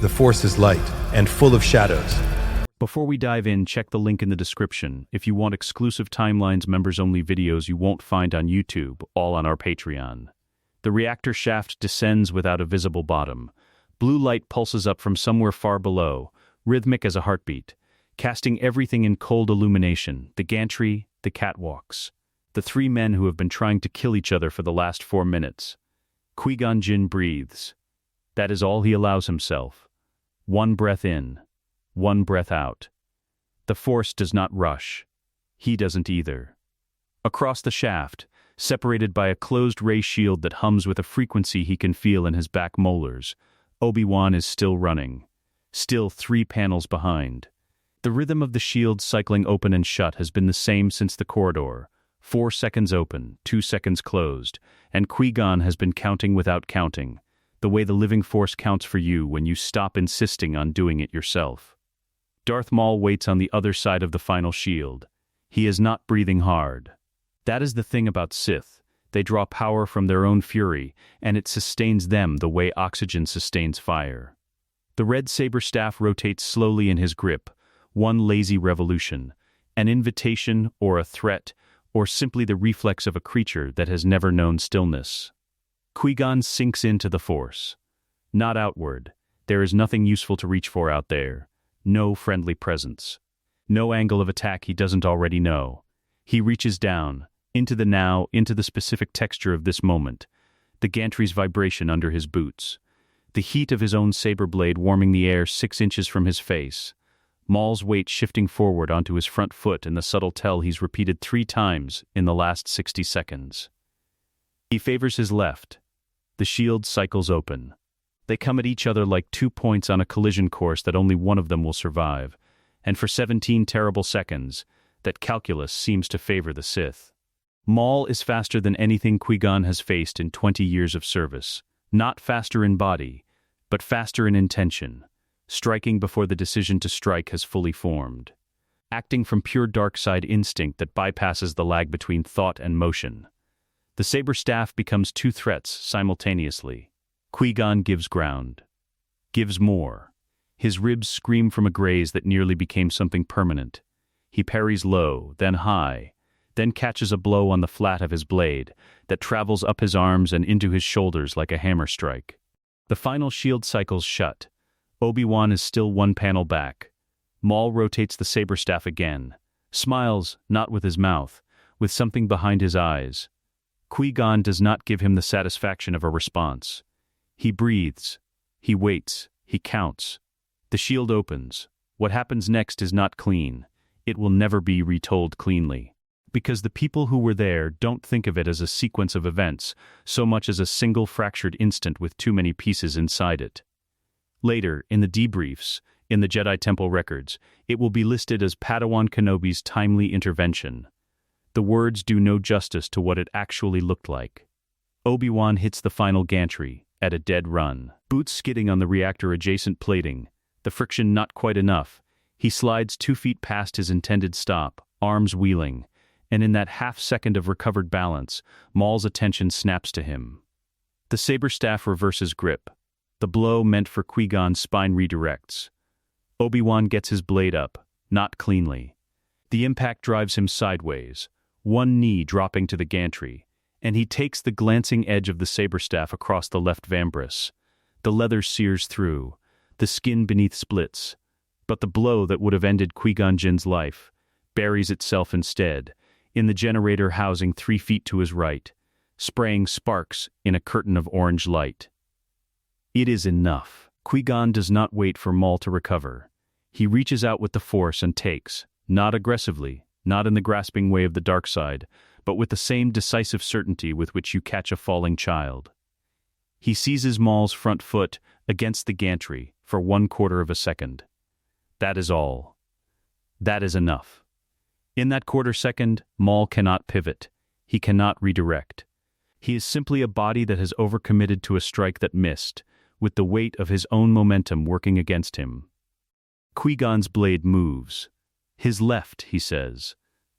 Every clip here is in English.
The Force is light and full of shadows. Before we dive in, check the link in the description if you want exclusive Timelines members-only videos you won't find on YouTube, all on our Patreon. The reactor shaft descends without a visible bottom. Blue light pulses up from somewhere far below, rhythmic as a heartbeat, casting everything in cold illumination, the gantry, the catwalks, the three men who have been trying to kill each other for the last 4 minutes. Qui-Gon Jinn breathes. That is all he allows himself. 1 breath in, 1 breath out. The Force does not rush. He doesn't either. Across the shaft, separated by a closed ray shield that hums with a frequency he can feel in his back molars, Obi-Wan is still running, still 3 panels behind. The rhythm of the shield cycling open and shut has been the same since the corridor. 4 seconds open, 2 seconds closed, and Qui-Gon has been counting without counting, the way the living Force counts for you when you stop insisting on doing it yourself. Darth Maul waits on the other side of the final shield. He is not breathing hard. That is the thing about Sith. They draw power from their own fury, and it sustains them the way oxygen sustains fire. The red saber staff rotates slowly in his grip, one lazy revolution, an invitation or a threat, or simply the reflex of a creature that has never known stillness. Qui-Gon sinks into the Force. Not outward. There is nothing useful to reach for out there. No friendly presence. No angle of attack he doesn't already know. He reaches down, into the now, into the specific texture of this moment, the gantry's vibration under his boots, the heat of his own saber blade warming the air 6 inches from his face, Maul's weight shifting forward onto his front foot in the subtle tell he's repeated 3 times in the last 60 seconds. He favors his left. The shield cycles open. They come at each other like 2 points on a collision course that only one of them will survive, and for 17 terrible seconds, that calculus seems to favor the Sith. Maul is faster than anything Qui-Gon has faced in 20 years of service. Not faster in body, but faster in intention, striking before the decision to strike has fully formed. Acting from pure dark side instinct that bypasses the lag between thought and motion. The saber staff becomes 2 threats simultaneously. Qui-Gon gives ground. Gives more. His ribs scream from a graze that nearly became something permanent. He parries low, then high, then catches a blow on the flat of his blade that travels up his arms and into his shoulders like a hammer strike. The final shield cycles shut. Obi-Wan is still 1 panel back. Maul rotates the saber staff again. Smiles, not with his mouth, with something behind his eyes. Qui-Gon does not give him the satisfaction of a response. He breathes. He waits. He counts. The shield opens. What happens next is not clean. It will never be retold cleanly. Because the people who were there don't think of it as a sequence of events, so much as a single fractured instant with too many pieces inside it. Later, in the debriefs, in the Jedi Temple records, it will be listed as Padawan Kenobi's timely intervention. The words do no justice to what it actually looked like. Obi-Wan hits the final gantry, at a dead run. Boots skidding on the reactor-adjacent plating, the friction not quite enough. He slides 2 feet past his intended stop, arms wheeling, and in that half-second of recovered balance, Maul's attention snaps to him. The saber staff reverses grip. The blow meant for Qui-Gon's spine redirects. Obi-Wan gets his blade up, not cleanly. The impact drives him sideways, 1 knee dropping to the gantry, and he takes the glancing edge of the saber staff across the left vambrace. The leather sears through, the skin beneath splits, but the blow that would have ended Qui-Gon Jinn's life buries itself instead, in the generator housing 3 feet to his right, spraying sparks in a curtain of orange light. It is enough. Qui-Gon does not wait for Maul to recover. He reaches out with the Force and takes, not aggressively, not in the grasping way of the dark side, but with the same decisive certainty with which you catch a falling child. He seizes Maul's front foot against the gantry for 1/4 of a second. That is all. That is enough. In that 1/4 second, Maul cannot pivot. He cannot redirect. He is simply a body that has overcommitted to a strike that missed, with the weight of his own momentum working against him. Qui-Gon's blade moves. His left, he says.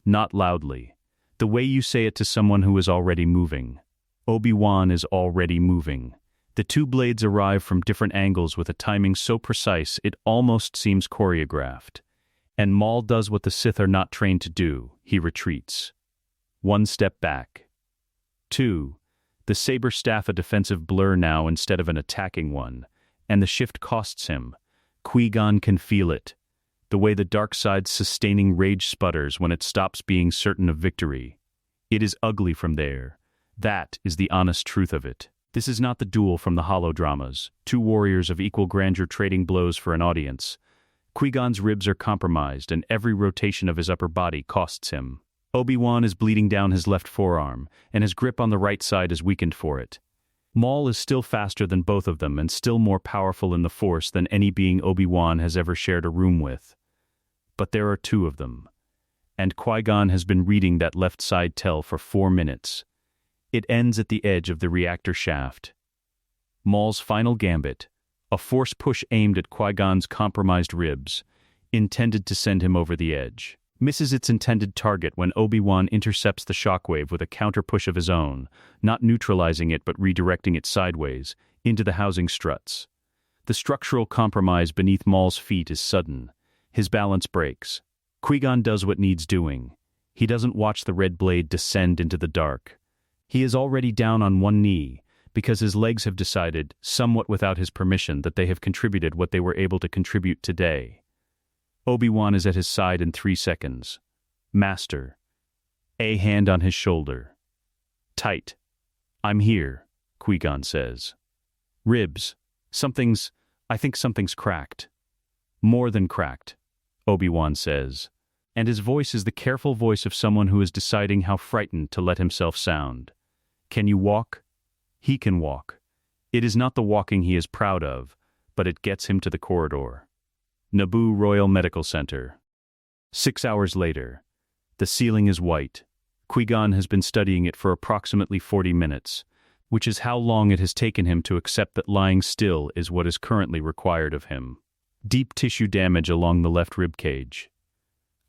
Not loudly. The way you say it to someone who is already moving. Obi-Wan is already moving. The two blades arrive from different angles with a timing so precise it almost seems choreographed. And Maul does what the Sith are not trained to do. He retreats. One step back. 2. The saber staff a defensive blur now instead of an attacking one, and the shift costs him. Qui-Gon can feel it. The way the dark side's sustaining rage sputters when it stops being certain of victory. It is ugly from there. That is the honest truth of it. This is not the duel from the holodramas, two warriors of equal grandeur trading blows for an audience. Qui-Gon's ribs are compromised, and every rotation of his upper body costs him. Obi-Wan is bleeding down his left forearm, and his grip on the right side is weakened for it. Maul is still faster than both of them and still more powerful in the Force than any being Obi-Wan has ever shared a room with. But there are two of them. And Qui-Gon has been reading that left side tell for 4 minutes. It ends at the edge of the reactor shaft. Maul's final gambit, a force push aimed at Qui-Gon's compromised ribs, intended to send him over the edge, misses its intended target when Obi-Wan intercepts the shockwave with a counter-push of his own, not neutralizing it but redirecting it sideways, into the housing struts. The structural compromise beneath Maul's feet is sudden. His balance breaks. Qui-Gon does what needs doing. He doesn't watch the red blade descend into the dark. He is already down on one knee, because his legs have decided, somewhat without his permission, that they have contributed what they were able to contribute today. Obi-Wan is at his side in 3 seconds. Master. A hand on his shoulder. Tight. I'm here, Qui-Gon says. Ribs. I think something's cracked. More than cracked, Obi-Wan says. And his voice is the careful voice of someone who is deciding how frightened to let himself sound. Can you walk? He can walk. It is not the walking he is proud of, but it gets him to the corridor. Naboo Royal Medical Center. 6 hours later. The ceiling is white. Qui-Gon has been studying it for approximately 40 minutes, which is how long it has taken him to accept that lying still is what is currently required of him. Deep tissue damage along the left rib cage.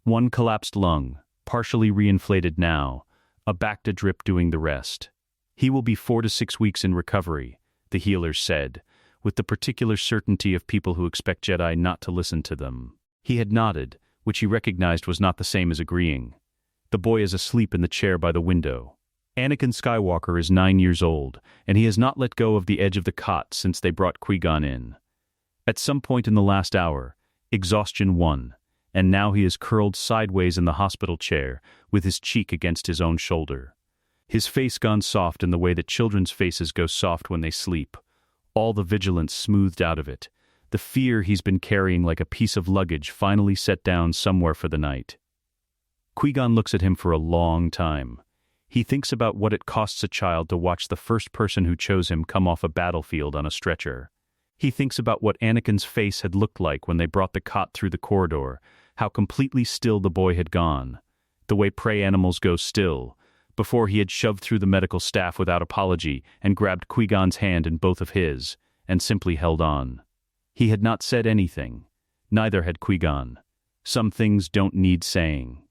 One collapsed lung, partially reinflated now, a Bacta drip doing the rest. He will be 4 to 6 weeks in recovery, the healers said, with the particular certainty of people who expect Jedi not to listen to them. He had nodded, which he recognized was not the same as agreeing. The boy is asleep in the chair by the window. Anakin Skywalker is 9 years old, and he has not let go of the edge of the cot since they brought Qui-Gon in. At some point in the last hour, exhaustion won, and now he is curled sideways in the hospital chair, with his cheek against his own shoulder. His face gone soft in the way that children's faces go soft when they sleep, all the vigilance smoothed out of it, the fear he's been carrying like a piece of luggage finally set down somewhere for the night. Qui-Gon looks at him for a long time. He thinks about what it costs a child to watch the first person who chose him come off a battlefield on a stretcher. He thinks about what Anakin's face had looked like when they brought the cot through the corridor, how completely still the boy had gone, the way prey animals go still, before he had shoved through the medical staff without apology and grabbed Qui-Gon's hand in both of his, and simply held on. He had not said anything. Neither had Qui-Gon. Some things don't need saying.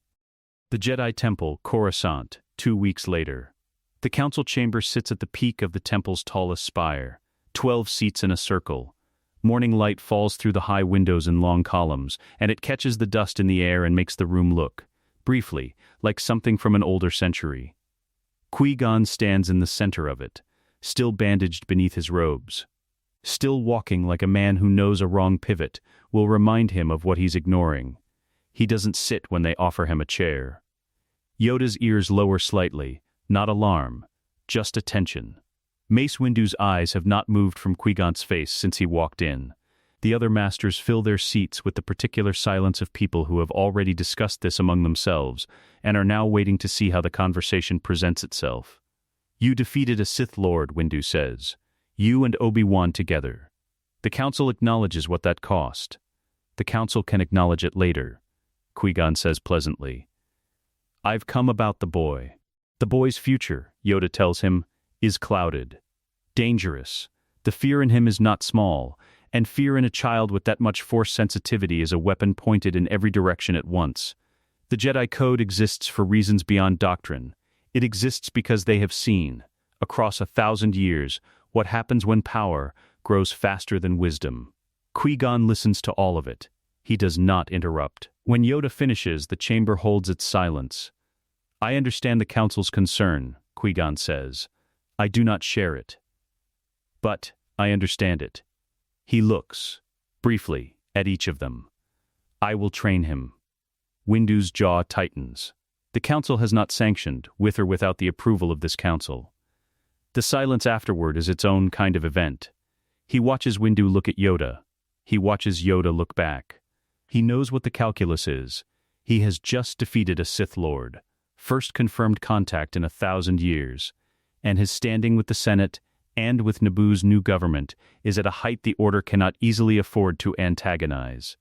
The Jedi Temple, Coruscant, 2 weeks later. The council chamber sits at the peak of the temple's tallest spire, 12 seats in a circle. Morning light falls through the high windows in long columns, and it catches the dust in the air and makes the room look, briefly, like something from an older century. Qui-Gon stands in the center of it, still bandaged beneath his robes. Still walking like a man who knows a wrong pivot will remind him of what he's ignoring. He doesn't sit when they offer him a chair. Yoda's ears lower slightly, not alarm, just attention. Mace Windu's eyes have not moved from Qui-Gon's face since he walked in. The other masters fill their seats with the particular silence of people who have already discussed this among themselves and are now waiting to see how the conversation presents itself. You defeated a Sith Lord, Windu says. You and Obi-Wan together. The Council acknowledges what that cost. The Council can acknowledge it later, Qui-Gon says pleasantly. I've come about the boy. The boy's future, Yoda tells him, is clouded. Dangerous. The fear in him is not small, and fear in a child with that much force sensitivity is a weapon pointed in every direction at once. The Jedi Code exists for reasons beyond doctrine. It exists because they have seen, across 1,000 years, What happens when power grows faster than wisdom? Qui-Gon listens to all of it. He does not interrupt. When Yoda finishes, the chamber holds its silence. I understand the Council's concern, Qui-Gon says. I do not share it. But I understand it. He looks, briefly, at each of them. I will train him. Windu's jaw tightens. The Council has not sanctioned, with or without the approval of this Council. The silence afterward is its own kind of event. He watches Windu look at Yoda. He watches Yoda look back. He knows what the calculus is. He has just defeated a Sith Lord, first confirmed contact in 1,000 years, and his standing with the Senate and with Naboo's new government is at a height the Order cannot easily afford to antagonize.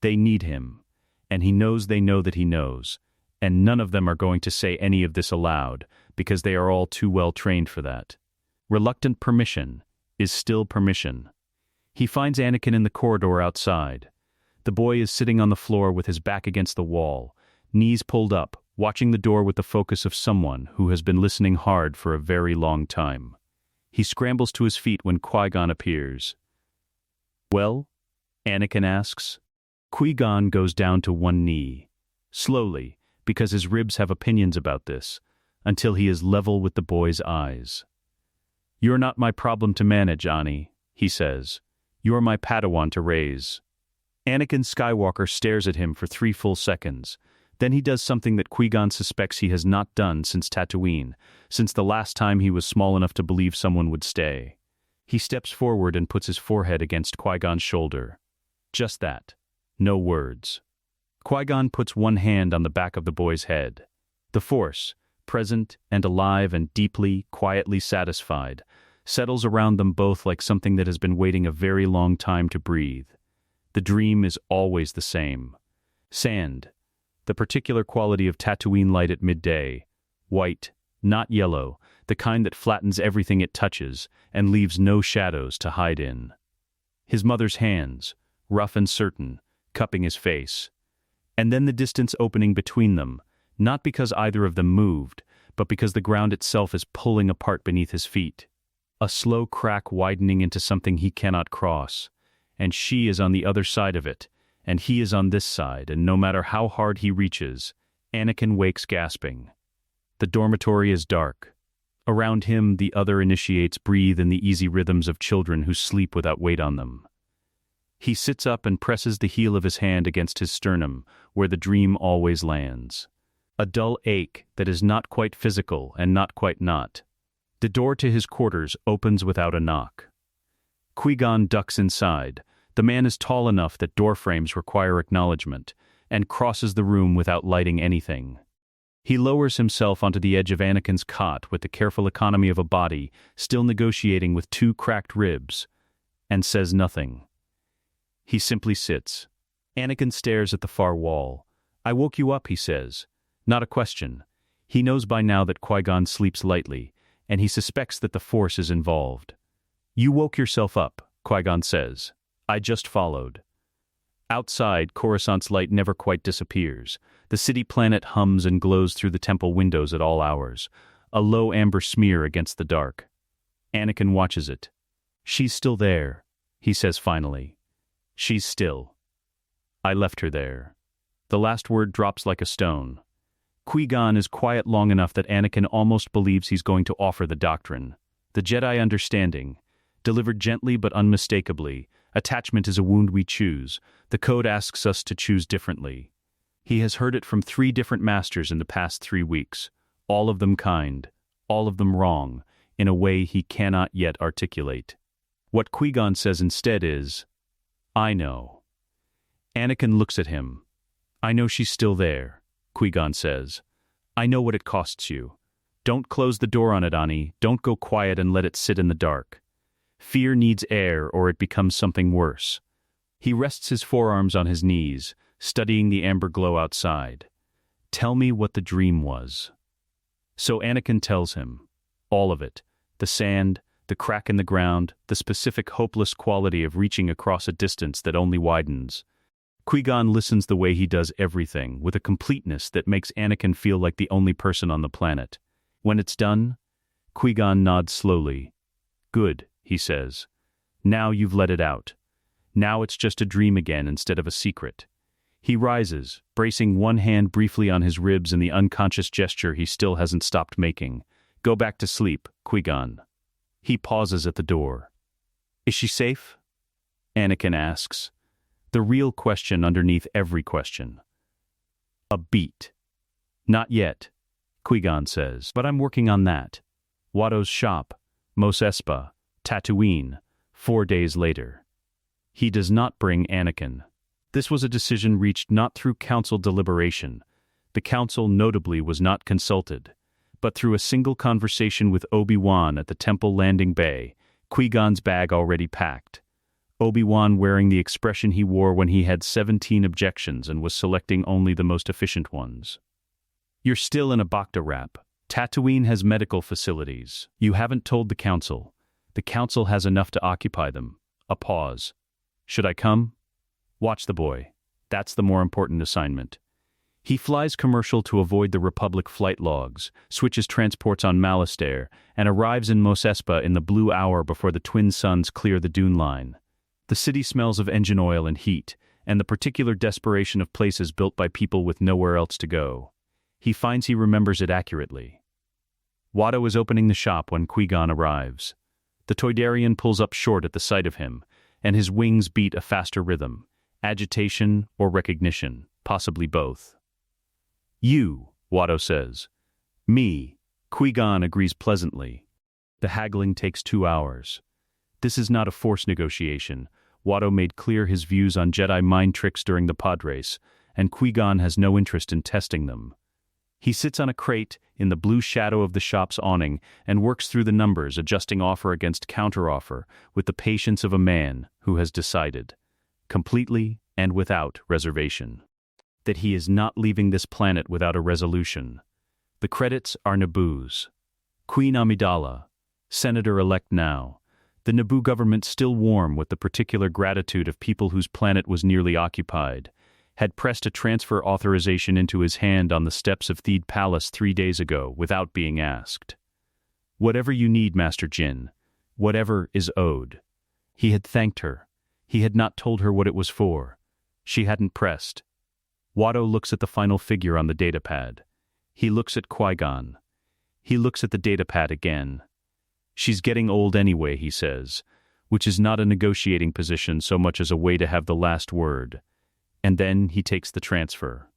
They need him, and he knows they know that he knows, and none of them are going to say any of this aloud, because they are all too well trained for that. Reluctant permission is still permission. He finds Anakin in the corridor outside. The boy is sitting on the floor with his back against the wall, knees pulled up, watching the door with the focus of someone who has been listening hard for a very long time. He scrambles to his feet when Qui-Gon appears. Well? Anakin asks. Qui-Gon goes down to one knee. Slowly, because his ribs have opinions about this, until he is level with the boy's eyes. You're not my problem to manage, Ani, he says. You're my Padawan to raise. Anakin Skywalker stares at him for 3 full seconds. Then he does something that Qui-Gon suspects he has not done since Tatooine, since the last time he was small enough to believe someone would stay. He steps forward and puts his forehead against Qui-Gon's shoulder. Just that. No words. Qui-Gon puts one hand on the back of the boy's head. The Force, present and alive and deeply, quietly satisfied, settles around them both like something that has been waiting a very long time to breathe. The dream is always the same. Sand, the particular quality of Tatooine light at midday, white, not yellow, the kind that flattens everything it touches and leaves no shadows to hide in. His mother's hands, rough and certain, cupping his face. And then the distance opening between them, not because either of them moved, but because the ground itself is pulling apart beneath his feet. A slow crack widening into something he cannot cross, and she is on the other side of it, and he is on this side, and no matter how hard he reaches, Anakin wakes gasping. The dormitory is dark. Around him, the other initiates breathe in the easy rhythms of children who sleep without weight on them. He sits up and presses the heel of his hand against his sternum, where the dream always lands. A dull ache that is not quite physical and not quite not. The door to his quarters opens without a knock. Qui-Gon ducks inside. The man is tall enough that door frames require acknowledgement, and crosses the room without lighting anything. He lowers himself onto the edge of Anakin's cot with the careful economy of a body still negotiating with 2 cracked ribs, and says nothing. He simply sits. Anakin stares at the far wall. I woke you up, he says. Not a question. He knows by now that Qui-Gon sleeps lightly, and he suspects that the Force is involved. You woke yourself up, Qui-Gon says. I just followed. Outside, Coruscant's light never quite disappears. The city planet hums and glows through the temple windows at all hours, a low amber smear against the dark. Anakin watches it. She's still there, he says finally. She's still. I left her there. The last word drops like a stone. Qui-Gon is quiet long enough that Anakin almost believes he's going to offer the doctrine. The Jedi understanding. Delivered gently but unmistakably. Attachment is a wound we choose. The code asks us to choose differently. He has heard it from 3 different masters in the past 3 weeks. All of them kind. All of them wrong, in a way he cannot yet articulate. What Qui-Gon says instead is, I know. Anakin looks at him. I know she's still there, Qui-Gon says. I know what it costs you. Don't close the door on it, Ani. Don't go quiet and let it sit in the dark. Fear needs air or it becomes something worse. He rests his forearms on his knees, studying the amber glow outside. Tell me what the dream was. So Anakin tells him. All of it. The sand, the crack in the ground, the specific hopeless quality of reaching across a distance that only widens. Qui-Gon listens the way he does everything, with a completeness that makes Anakin feel like the only person on the planet. When it's done, Qui-Gon nods slowly. Good, he says. Now you've let it out. Now it's just a dream again instead of a secret. He rises, bracing one hand briefly on his ribs in the unconscious gesture he still hasn't stopped making. Go back to sleep, Qui-Gon. He pauses at the door. Is she safe? Anakin asks. The real question underneath every question. A beat. Not yet, Qui-Gon says, but I'm working on that. Watto's shop, Mos Espa, Tatooine, 4 days later. He does not bring Anakin. This was a decision reached not through council deliberation. The council notably was not consulted, but through a single conversation with Obi-Wan at the temple landing bay, Qui-Gon's bag already packed. Obi-Wan wearing the expression he wore when he had 17 objections and was selecting only the most efficient ones. You're still in a Bacta wrap. Tatooine has medical facilities. You haven't told the council. The council has enough to occupy them. A pause. Should I come? Watch the boy. That's the more important assignment. He flies commercial to avoid the Republic flight logs, switches transports on Malastare, and arrives in Mos Espa in the blue hour before the twin suns clear the dune line. The city smells of engine oil and heat, and the particular desperation of places built by people with nowhere else to go. He finds he remembers it accurately. Watto is opening the shop when Qui-Gon arrives. The Toydarian pulls up short at the sight of him, and his wings beat a faster rhythm. Agitation or recognition, possibly both. You, Watto says. Me, Qui-Gon agrees pleasantly. The haggling takes 2 hours. This is not a force negotiation. Watto made clear his views on Jedi mind tricks during the pod race, and Qui-Gon has no interest in testing them. He sits on a crate in the blue shadow of the shop's awning and works through the numbers, adjusting offer against counteroffer with the patience of a man who has decided, completely and without reservation, that he is not leaving this planet without a resolution. The credits are Naboo's. Queen Amidala, Senator-elect now, the Naboo government still warm with the particular gratitude of people whose planet was nearly occupied, had pressed a transfer authorization into his hand on the steps of Theed Palace 3 days ago without being asked. Whatever you need, Master Jinn, whatever is owed. He had thanked her. He had not told her what it was for. She hadn't pressed. Watto looks at the final figure on the datapad. He looks at Qui-Gon. He looks at the datapad again. She's getting old anyway, he says, which is not a negotiating position so much as a way to have the last word. And then he takes the transfer.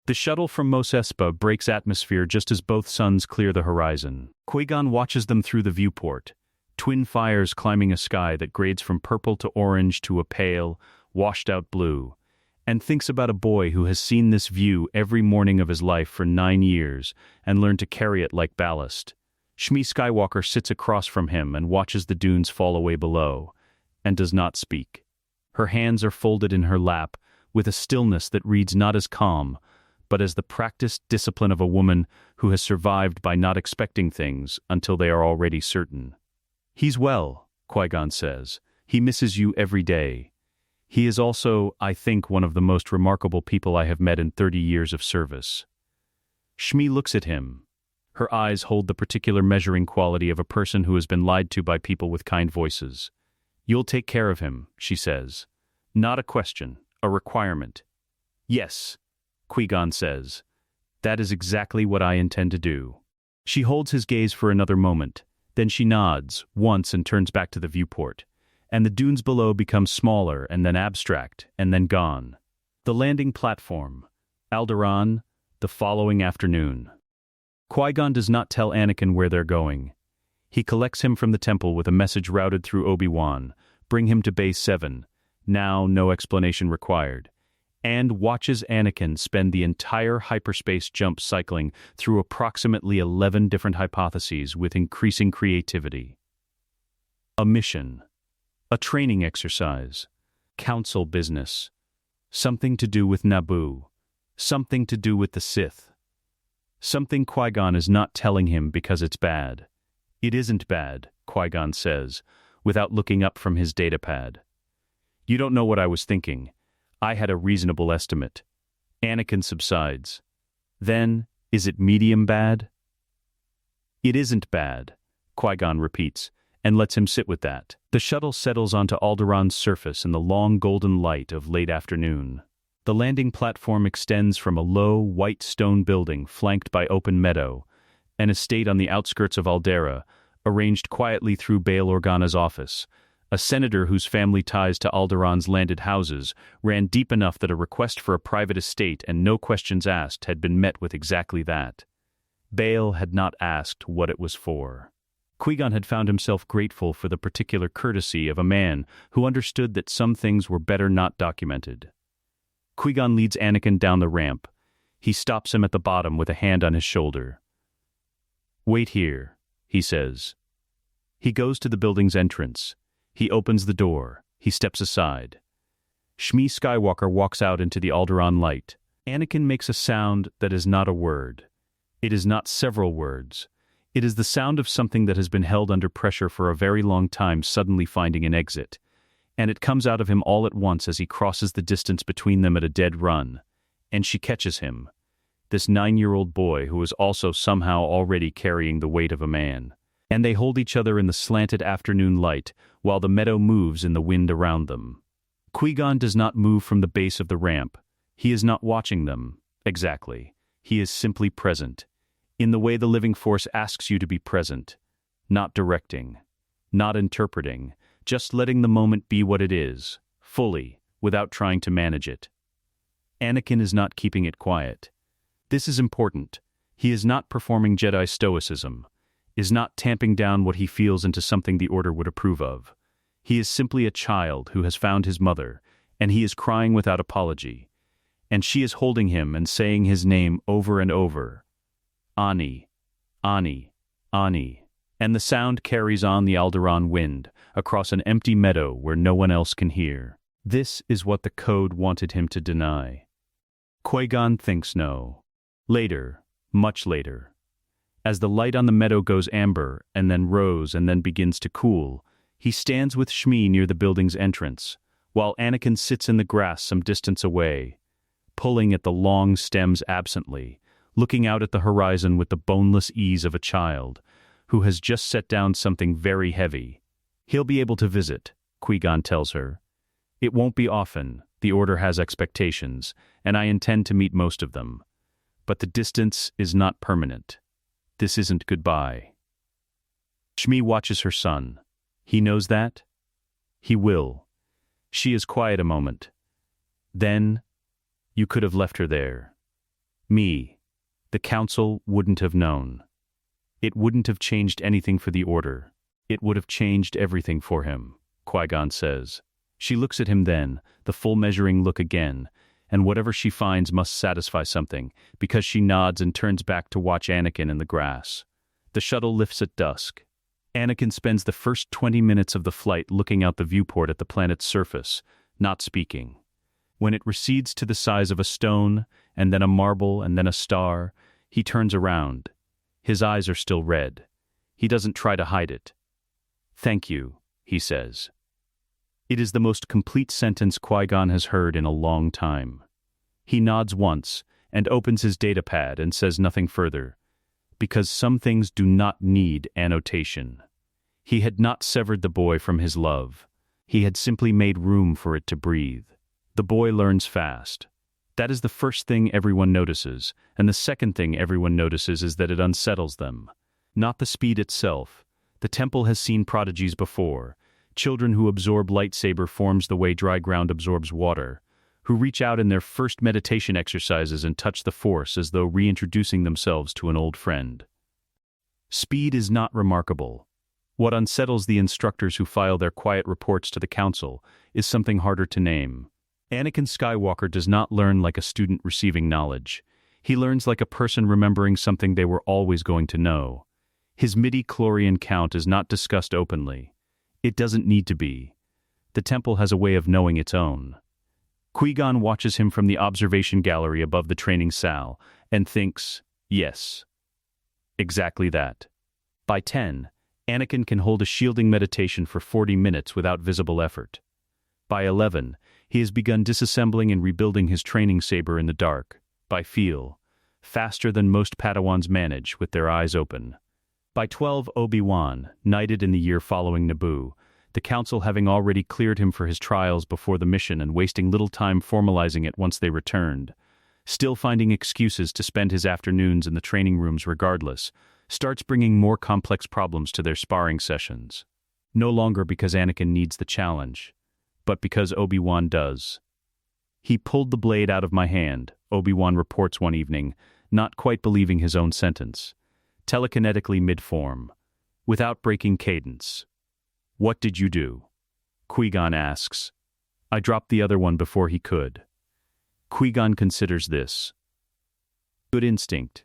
The shuttle from Mos Espa breaks atmosphere just as both suns clear the horizon. Qui-Gon watches them through the viewport, twin fires climbing a sky that grades from purple to orange to a pale, washed-out blue, and thinks about a boy who has seen this view every morning of his life for 9 years and learned to carry it like ballast. Shmi Skywalker sits across from him and watches the dunes fall away below, and does not speak. Her hands are folded in her lap, with a stillness that reads not as calm, but as the practiced discipline of a woman who has survived by not expecting things until they are already certain. He's well, Qui-Gon says. He misses you every day. He is also, I think, one of the most remarkable people I have met in 30 years of service. Shmi looks at him. Her eyes hold the particular measuring quality of a person who has been lied to by people with kind voices. You'll take care of him, she says. Not a question. A requirement. Yes, Qui-Gon says. That is exactly what I intend to do. She holds his gaze for another moment, then she nods once and turns back to the viewport, and the dunes below become smaller and then abstract and then gone. The landing platform, Alderaan, the following afternoon. Qui-Gon does not tell Anakin where they're going. He collects him from the temple with a message routed through Obi-Wan, bring him to Base 7, now no explanation required, and watches Anakin spend the entire hyperspace jump cycling through approximately 11 different hypotheses with increasing creativity. A mission. A training exercise. Council business. Something to do with Naboo. Something to do with the Sith. Something Qui-Gon is not telling him because it's bad. It isn't bad, Qui-Gon says, without looking up from his datapad. You don't know what I was thinking. I had a reasonable estimate. Anakin subsides. Then, is it medium bad? It isn't bad, Qui-Gon repeats, and lets him sit with that. The shuttle settles onto Alderaan's surface in the long golden light of late afternoon. The landing platform extends from a low, white stone building flanked by open meadow, an estate on the outskirts of Aldera, arranged quietly through Bail Organa's office. A senator whose family ties to Alderaan's landed houses ran deep enough that a request for a private estate and no questions asked had been met with exactly that. Bail had not asked what it was for. Qui-Gon had found himself grateful for the particular courtesy of a man who understood that some things were better not documented. Qui-Gon leads Anakin down the ramp. He stops him at the bottom with a hand on his shoulder. "Wait here," he says. He goes to the building's entrance. He opens the door. He steps aside. Shmi Skywalker walks out into the Alderaan light. Anakin makes a sound that is not a word. It is not several words. It is the sound of something that has been held under pressure for a very long time suddenly finding an exit. And it comes out of him all at once as he crosses the distance between them at a dead run. And she catches him. This 9-year-old boy who is also somehow already carrying the weight of a man. And they hold each other in the slanted afternoon light while the meadow moves in the wind around them. Qui-Gon does not move from the base of the ramp. He is not watching them, exactly. He is simply present, in the way the living force asks you to be present, not directing, not interpreting, just letting the moment be what it is, fully, without trying to manage it. Anakin is not keeping it quiet. This is important. He is not performing Jedi stoicism, is not tamping down what he feels into something the Order would approve of. He is simply a child who has found his mother, and he is crying without apology. And she is holding him and saying his name over and over. Ani, Ani, Ani. And the sound carries on the Alderaan wind, across an empty meadow where no one else can hear. This is what the code wanted him to deny. Qui-Gon thinks no. Later, much later. As the light on the meadow goes amber, and then rose and then begins to cool, he stands with Shmi near the building's entrance, while Anakin sits in the grass some distance away, pulling at the long stems absently, looking out at the horizon with the boneless ease of a child who has just set down something very heavy. He'll be able to visit, Qui-Gon tells her. It won't be often, the Order has expectations, and I intend to meet most of them. But the distance is not permanent. This isn't goodbye. Shmi watches her son. He knows that? He will. She is quiet a moment. Then, you could have left her there. Me. The Council wouldn't have known. It wouldn't have changed anything for the Order. It would have changed everything for him, Qui-Gon says. She looks at him then, the full measuring look again, and whatever she finds must satisfy something, because she nods and turns back to watch Anakin in the grass. The shuttle lifts at dusk. Anakin spends the first 20 minutes of the flight looking out the viewport at the planet's surface, not speaking. When it recedes to the size of a stone, and then a marble, and then a star, he turns around. His eyes are still red. He doesn't try to hide it. "Thank you," he says. It is the most complete sentence Qui-Gon has heard in a long time. He nods once, and opens his datapad and says nothing further, because some things do not need annotation. He had not severed the boy from his love. He had simply made room for it to breathe. The boy learns fast. That is the first thing everyone notices, and the second thing everyone notices is that it unsettles them. Not the speed itself. The temple has seen prodigies before. Children who absorb lightsaber forms the way dry ground absorbs water, who reach out in their first meditation exercises and touch the Force as though reintroducing themselves to an old friend. Speed is not remarkable. What unsettles the instructors who file their quiet reports to the Council is something harder to name. Anakin Skywalker does not learn like a student receiving knowledge. He learns like a person remembering something they were always going to know. His midi-chlorian count is not discussed openly. It doesn't need to be. The temple has a way of knowing its own. Qui-Gon watches him from the observation gallery above the training salle and thinks, yes. Exactly that. By 10, Anakin can hold a shielding meditation for 40 minutes without visible effort. By 11, he has begun disassembling and rebuilding his training saber in the dark, by feel, faster than most Padawans manage with their eyes open. By 12, Obi-Wan, knighted in the year following Naboo, the Council having already cleared him for his trials before the mission and wasting little time formalizing it once they returned, still finding excuses to spend his afternoons in the training rooms regardless, starts bringing more complex problems to their sparring sessions. No longer because Anakin needs the challenge, but because Obi-Wan does. "He pulled the blade out of my hand," Obi-Wan reports one evening, not quite believing his own sentence. Telekinetically mid-form, without breaking cadence. "What did you do?" Qui-Gon asks. "I dropped the other one before he could." Qui-Gon considers this. Good instinct.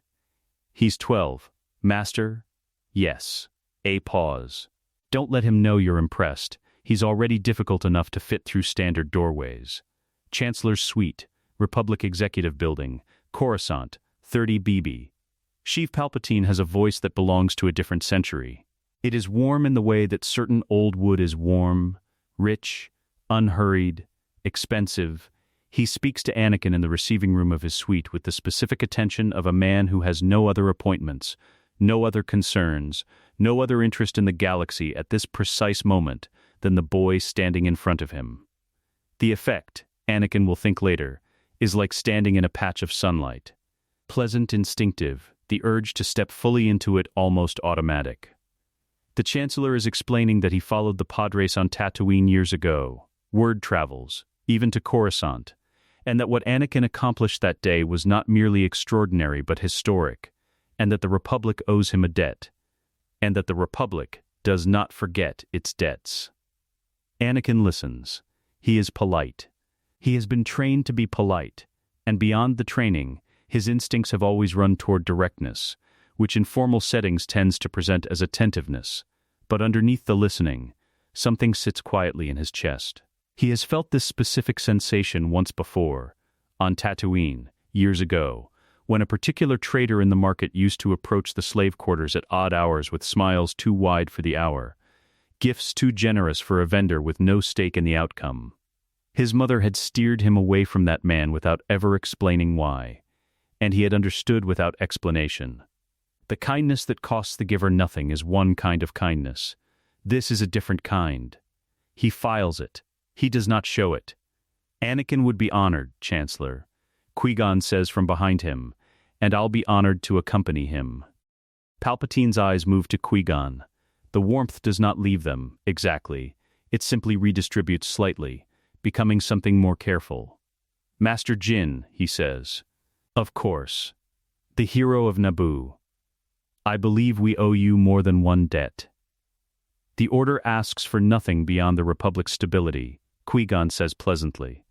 He's 12. Master? Yes. A pause. Don't let him know you're impressed. He's already difficult enough to fit through standard doorways. Chancellor's Suite, Republic Executive Building, Coruscant, 30 BB. Sheev Palpatine has a voice that belongs to a different century. It is warm in the way that certain old wood is warm, rich, unhurried, expensive. He speaks to Anakin in the receiving room of his suite with the specific attention of a man who has no other appointments, no other concerns, no other interest in the galaxy at this precise moment than the boy standing in front of him. The effect, Anakin will think later, is like standing in a patch of sunlight. Pleasant, instinctive, the urge to step fully into it almost automatic. The Chancellor is explaining that he followed the pod race on Tatooine years ago. Word travels, even to Coruscant, and that what Anakin accomplished that day was not merely extraordinary but historic, and that the Republic owes him a debt, and that the Republic does not forget its debts. Anakin listens. He is polite. He has been trained to be polite, and beyond the training, his instincts have always run toward directness, which in formal settings tends to present as attentiveness. But underneath the listening, something sits quietly in his chest. He has felt this specific sensation once before, on Tatooine, years ago, when a particular trader in the market used to approach the slave quarters at odd hours with smiles too wide for the hour, gifts too generous for a vendor with no stake in the outcome. His mother had steered him away from that man without ever explaining why, and he had understood without explanation. The kindness that costs the giver nothing is one kind of kindness. This is a different kind. He files it. He does not show it. "Anakin would be honored, Chancellor," Qui-Gon says from behind him, "and I'll be honored to accompany him." Palpatine's eyes move to Qui-Gon. The warmth does not leave them, exactly. It simply redistributes slightly, becoming something more careful. "Master Jinn," he says. "Of course. The hero of Naboo. I believe we owe you more than one debt." The Order asks for nothing beyond the Republic's stability, Qui-Gon says pleasantly.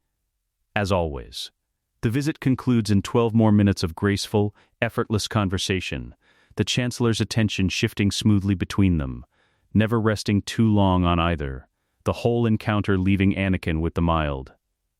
As always. The visit concludes in 12 more minutes of graceful, effortless conversation, the Chancellor's attention shifting smoothly between them, never resting too long on either, the whole encounter leaving Anakin with the mild,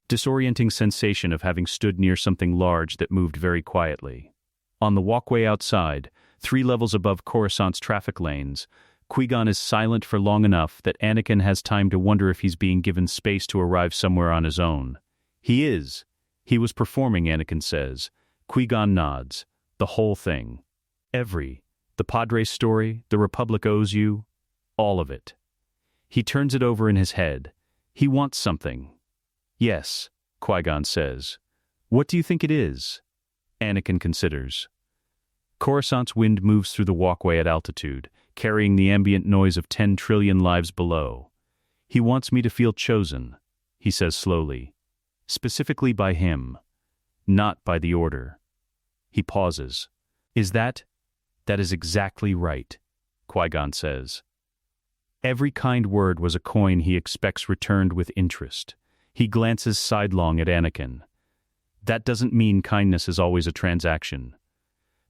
disorienting sensation of having stood near something large that moved very quietly. On the walkway outside, 3 levels above Coruscant's traffic lanes, Qui-Gon is silent for long enough that Anakin has time to wonder if he's being given space to arrive somewhere on his own. He is. He was performing, Anakin says. Qui-Gon nods. The whole thing. The Padre story, the Republic owes you, all of it. He turns it over in his head. He wants something. "Yes," Qui-Gon says. "What do you think it is?" Anakin considers. Coruscant's wind moves through the walkway at altitude, carrying the ambient noise of 10 trillion lives below. "He wants me to feel chosen," he says slowly. "Specifically by him, not by the Order." He pauses. That is exactly right," Qui-Gon says. Every kind word was a coin he expects returned with interest. He glances sidelong at Anakin. "That doesn't mean kindness is always a transaction.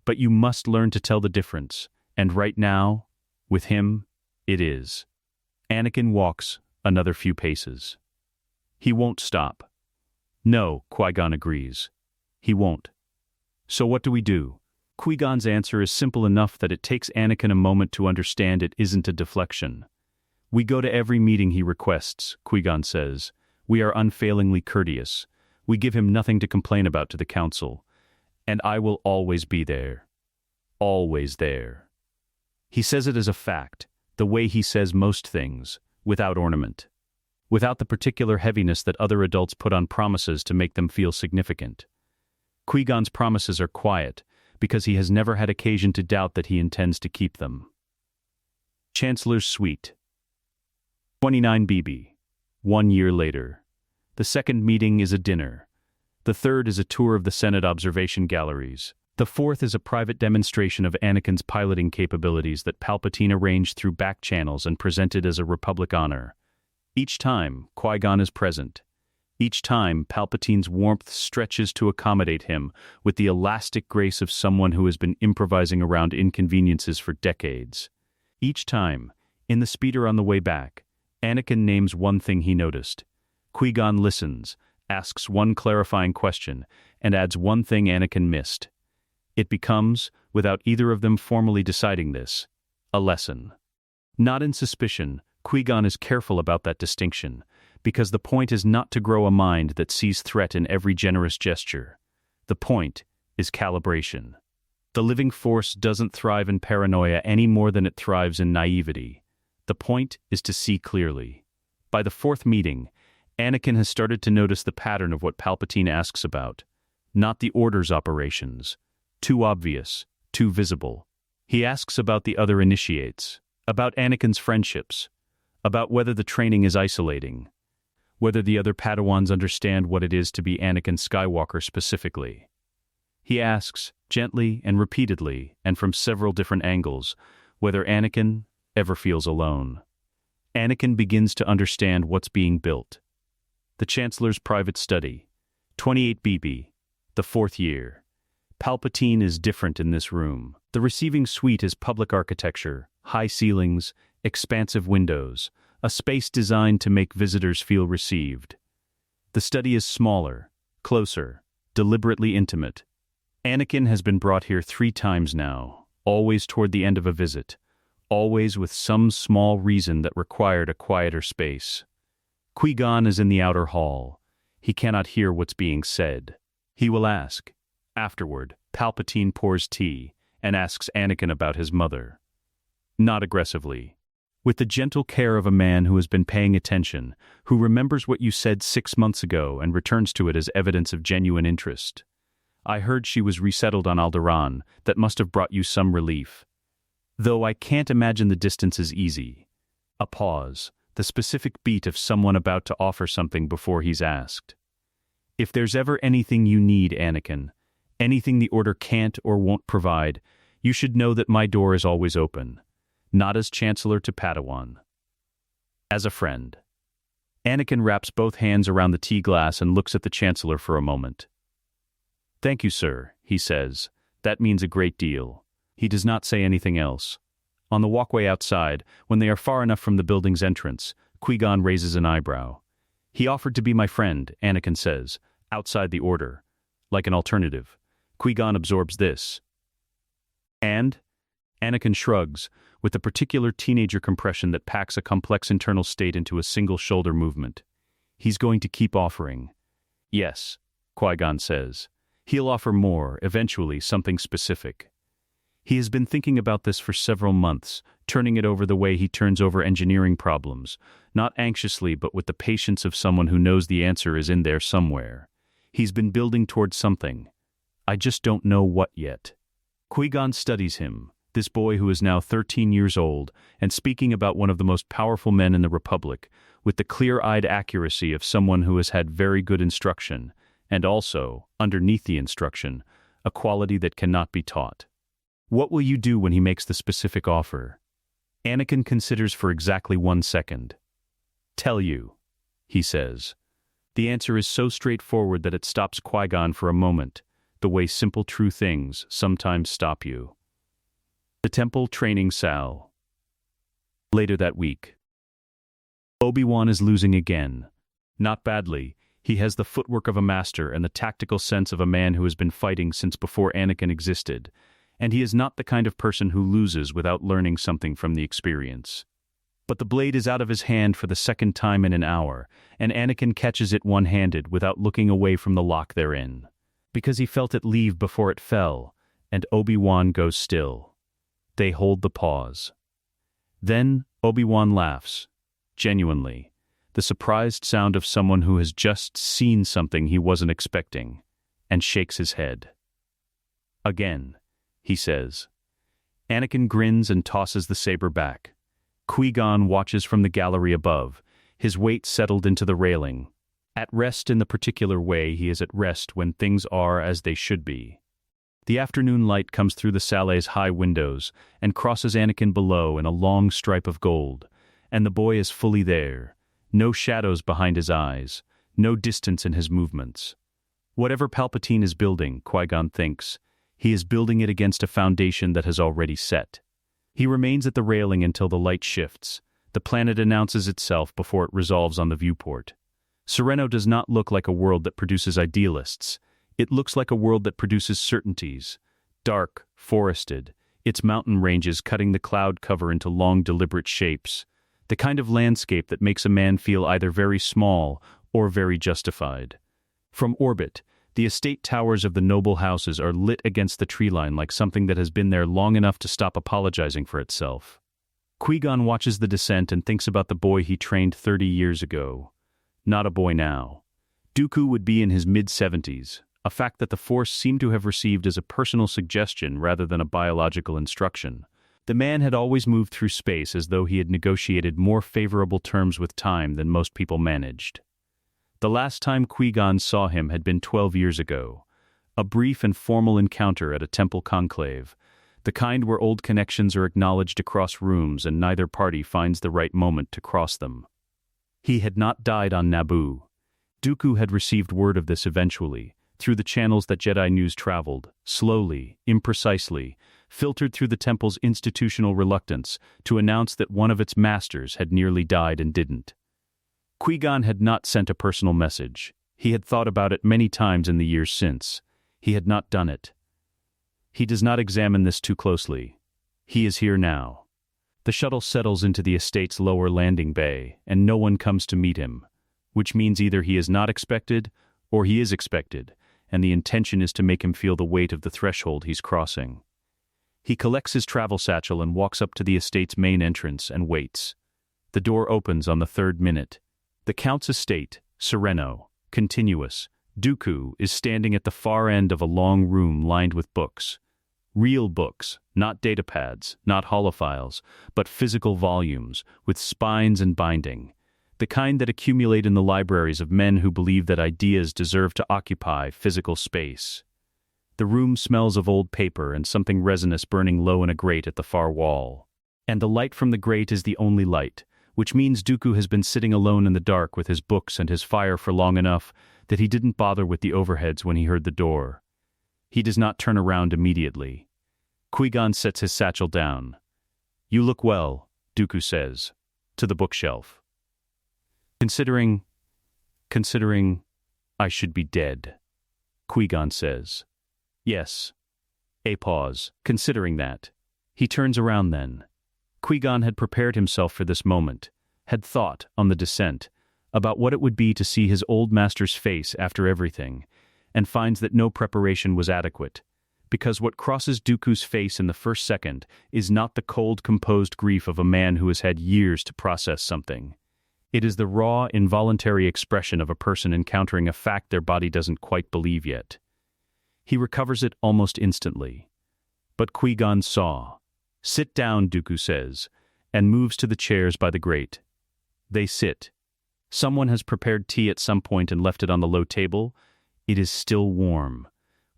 But you must learn to tell the difference, and right now, with him, it is." Anakin walks another few paces. He won't stop. "No," Qui-Gon agrees. "He won't." "So what do we do?" Qui-Gon's answer is simple enough that it takes Anakin a moment to understand it isn't a deflection. "We go to every meeting he requests," Qui-Gon says. "We are unfailingly courteous. We give him nothing to complain about to the Council. And I will always be there. Always there." He says it as a fact, the way he says most things, without ornament. Without the particular heaviness that other adults put on promises to make them feel significant. Qui-Gon's promises are quiet, because he has never had occasion to doubt that he intends to keep them. Chancellor's Suite. 29 BB. 1 year later. The second meeting is a dinner. The third is a tour of the Senate observation galleries. The fourth is a private demonstration of Anakin's piloting capabilities that Palpatine arranged through back channels and presented as a Republic honor. Each time, Qui-Gon is present. Each time, Palpatine's warmth stretches to accommodate him with the elastic grace of someone who has been improvising around inconveniences for decades. Each time, in the speeder on the way back, Anakin names one thing he noticed. Qui-Gon listens, asks one clarifying question, and adds one thing Anakin missed. It becomes, without either of them formally deciding this, a lesson. Not in suspicion, Qui-Gon is careful about that distinction, because the point is not to grow a mind that sees threat in every generous gesture. The point is calibration. The living force doesn't thrive in paranoia any more than it thrives in naivety. The point is to see clearly. By the fourth meeting, Anakin has started to notice the pattern of what Palpatine asks about. Not the Order's operations. Too obvious, too visible. He asks about the other initiates, about Anakin's friendships, about whether the training is isolating, whether the other Padawans understand what it is to be Anakin Skywalker specifically. He asks, gently and repeatedly, and from several different angles, whether Anakin ever feels alone. Anakin begins to understand what's being built. The Chancellor's private study, 28 BB, the fourth year. Palpatine is different in this room. The receiving suite is public architecture, high ceilings, expansive windows, a space designed to make visitors feel received. The study is smaller, closer, deliberately intimate. Anakin has been brought here 3 times now, always toward the end of a visit, always with some small reason that required a quieter space. Qui-Gon is in the outer hall. He cannot hear what's being said. He will ask. Afterward, Palpatine pours tea and asks Anakin about his mother. Not aggressively. With the gentle care of a man who has been paying attention, who remembers what you said 6 months ago and returns to it as evidence of genuine interest. I heard she was resettled on Alderaan. That must have brought you some relief. Though I can't imagine the distance is easy. A pause, the specific beat of someone about to offer something before he's asked. If there's ever anything you need, Anakin, anything the Order can't or won't provide, you should know that my door is always open. Not as Chancellor to Padawan. As a friend. Anakin wraps both hands around the tea glass and looks at the Chancellor for a moment. Thank you, sir, he says. That means a great deal. He does not say anything else. On the walkway outside, when they are far enough from the building's entrance, Qui-Gon raises an eyebrow. He offered to be my friend, Anakin says, outside the Order. Like an alternative. Qui-Gon absorbs this. And? Anakin shrugs, with the particular teenager compression that packs a complex internal state into a single shoulder movement. He's going to keep offering. Yes, Qui-Gon says. He'll offer more, eventually something specific. He has been thinking about this for several months, turning it over the way he turns over engineering problems, not anxiously but with the patience of someone who knows the answer is in there somewhere. He's been building towards something. I just don't know what yet. Qui-Gon studies him, this boy who is now 13 years old, and speaking about one of the most powerful men in the Republic, with the clear-eyed accuracy of someone who has had very good instruction, and also, underneath the instruction, a quality that cannot be taught. What will you do when he makes the specific offer? Anakin considers for exactly 1 second. Tell you, he says. The answer is so straightforward that it stops Qui-Gon for a moment, the way simple true things sometimes stop you. The Temple Training Sal. Later that week. Obi-Wan is losing again. Not badly. He has the footwork of a master and the tactical sense of a man who has been fighting since before Anakin existed, and he is not the kind of person who loses without learning something from the experience. But the blade is out of his hand for the 2nd time in an hour, and Anakin catches it one-handed without looking away from the lock therein. Because he felt it leave before it fell, and Obi-Wan goes still. They hold the pause. Then Obi-Wan laughs, genuinely, the surprised sound of someone who has just seen something he wasn't expecting, and shakes his head. Again, he says. Anakin grins and tosses the saber back. Qui-Gon watches from the gallery above, his weight settled into the railing. At rest in the particular way he is at rest when things are as they should be. The afternoon light comes through the salle's high windows and crosses Anakin below in a long stripe of gold, and the boy is fully there, no shadows behind his eyes, no distance in his movements. Whatever Palpatine is building, Qui-Gon thinks, he is building it against a foundation that has already set. He remains at the railing until the light shifts. The planet announces itself before it resolves on the viewport. Sereno does not look like a world that produces idealists. It looks like a world that produces certainties. Dark, forested, its mountain ranges cutting the cloud cover into long deliberate shapes. The kind of landscape that makes a man feel either very small or very justified. From orbit, the estate towers of the noble houses are lit against the tree line like something that has been there long enough to stop apologizing for itself. Qui-Gon watches the descent and thinks about the boy he trained 30 years ago. Not a boy now. Dooku would be in his mid-70s, a fact that the Force seemed to have received as a personal suggestion rather than a biological instruction. The man had always moved through space as though he had negotiated more favorable terms with time than most people managed. The last time Qui-Gon saw him had been 12 years ago, a brief and formal encounter at a temple conclave, the kind where old connections are acknowledged across rooms and neither party finds the right moment to cross them. He had not died on Naboo. Dooku had received word of this eventually, through the channels that Jedi news traveled, slowly, imprecisely, filtered through the temple's institutional reluctance to announce that one of its masters had nearly died and didn't. Qui-Gon had not sent a personal message. He had thought about it many times in the years since. He had not done it. He does not examine this too closely. He is here now. The shuttle settles into the estate's lower landing bay, and no one comes to meet him, which means either he is not expected, or he is expected, and the intention is to make him feel the weight of the threshold he's crossing. He collects his travel satchel and walks up to the estate's main entrance and waits. The door opens on the 3rd minute. The Count's estate, Sereno, continuous. Dooku is standing at the far end of a long room lined with books. Real books, not datapads, not holophiles, but physical volumes, with spines and binding. The kind that accumulate in the libraries of men who believe that ideas deserve to occupy physical space. The room smells of old paper and something resinous burning low in a grate at the far wall. And the light from the grate is the only light, which means Dooku has been sitting alone in the dark with his books and his fire for long enough that he didn't bother with the overheads when he heard the door. He does not turn around immediately. Qui-Gon sets his satchel down. "You look well," Dooku says, to the bookshelf. Considering, I should be dead," Qui-Gon says. "Yes." A pause, considering that. He turns around then. Qui-Gon had prepared himself for this moment, had thought, on the descent, about what it would be to see his old master's face after everything, and finds that no preparation was adequate, because what crosses Dooku's face in the first second is not the cold, composed grief of a man who has had years to process something. It is the raw, involuntary expression of a person encountering a fact their body doesn't quite believe yet. He recovers it almost instantly. But Qui-Gon saw. "Sit down," Dooku says, and moves to the chairs by the grate. They sit. Someone has prepared tea at some point and left it on the low table. It is still warm,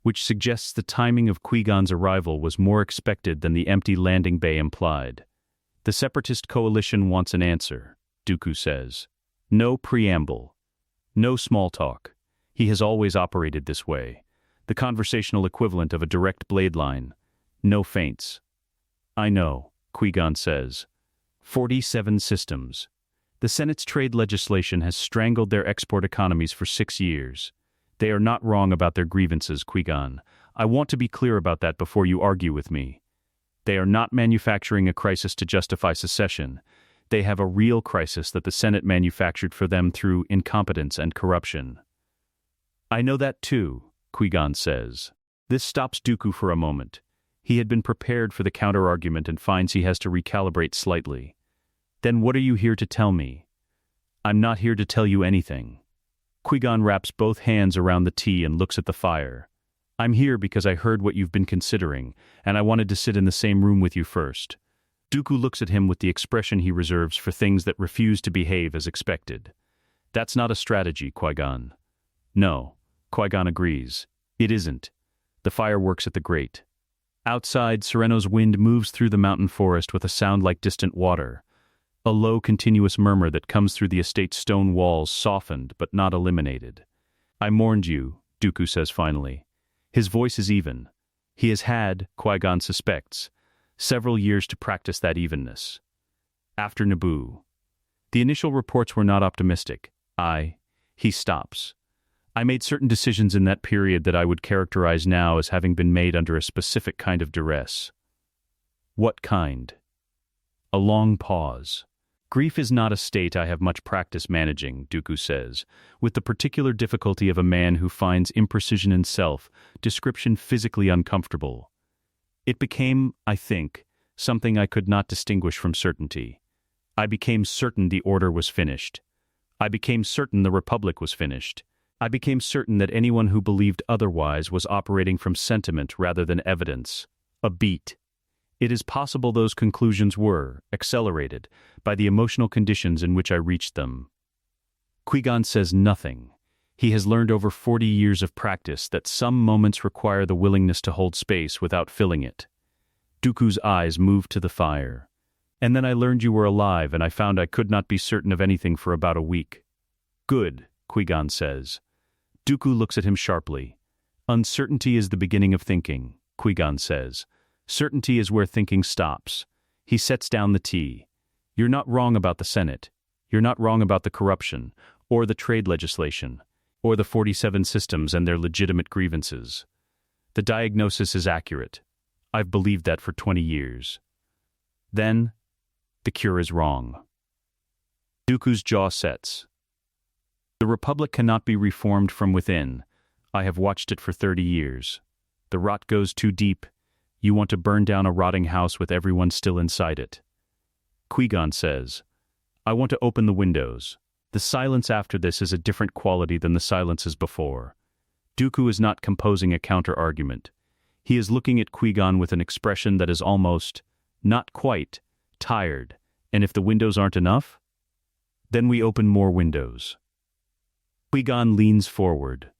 which suggests the timing of Qui-Gon's arrival was more expected than the empty landing bay implied. "The Separatist Coalition wants an answer," Dooku says. No preamble. No small talk. He has always operated this way. The conversational equivalent of a direct blade line. No feints. "I know," Qui-Gon says. 47 systems. The Senate's trade legislation has strangled their export economies for 6 years. They are not wrong about their grievances, Qui-Gon. I want to be clear about that before you argue with me. They are not manufacturing a crisis to justify secession. They have a real crisis that the Senate manufactured for them through incompetence and corruption. "I know that too," Qui-Gon says. This stops Dooku for a moment. He had been prepared for the counter-argument and finds he has to recalibrate slightly. Then what are you here to tell me? I'm not here to tell you anything. Qui-Gon wraps both hands around the tea and looks at the fire. I'm here because I heard what you've been considering, and I wanted to sit in the same room with you first. Dooku looks at him with the expression he reserves for things that refuse to behave as expected. That's not a strategy, Qui-Gon. No, Qui-Gon agrees. It isn't. The fire works at the grate. Outside, Sereno's wind moves through the mountain forest with a sound like distant water. A low, continuous murmur that comes through the estate's stone walls, softened but not eliminated. I mourned you, Dooku says finally. His voice is even. He has had, Qui-Gon suspects, several years to practice that evenness. After Naboo. The initial reports were not optimistic. He stops. I made certain decisions in that period that I would characterize now as having been made under a specific kind of duress. What kind? A long pause. Grief is not a state I have much practice managing, Dooku says, with the particular difficulty of a man who finds imprecision in self, description physically uncomfortable. It became, I think, something I could not distinguish from certainty. I became certain the order was finished. I became certain the Republic was finished. I became certain that anyone who believed otherwise was operating from sentiment rather than evidence. A beat. It is possible those conclusions were, accelerated, by the emotional conditions in which I reached them. Qui-Gon says nothing. He has learned over 40 years of practice that some moments require the willingness to hold space without filling it. Dooku's eyes moved to the fire. And then I learned you were alive, and I found I could not be certain of anything for about a week. Good, Qui-Gon says. Dooku looks at him sharply. Uncertainty is the beginning of thinking, Qui-Gon says. Certainty is where thinking stops. He sets down the tea. You're not wrong about the Senate. You're not wrong about the corruption, or the trade legislation, or the 47 systems and their legitimate grievances. The diagnosis is accurate. I've believed that for 20 years. Then, the cure is wrong. Dooku's jaw sets. The Republic cannot be reformed from within. I have watched it for 30 years. The rot goes too deep. You want to burn down a rotting house with everyone still inside it. Qui-Gon says, I want to open the windows. The silence after this is a different quality than the silences before. Dooku is not composing a counter-argument. He is looking at Qui-Gon with an expression that is almost, not quite, tired, and if the windows aren't enough, then we open more windows. Qui-Gon leans forward.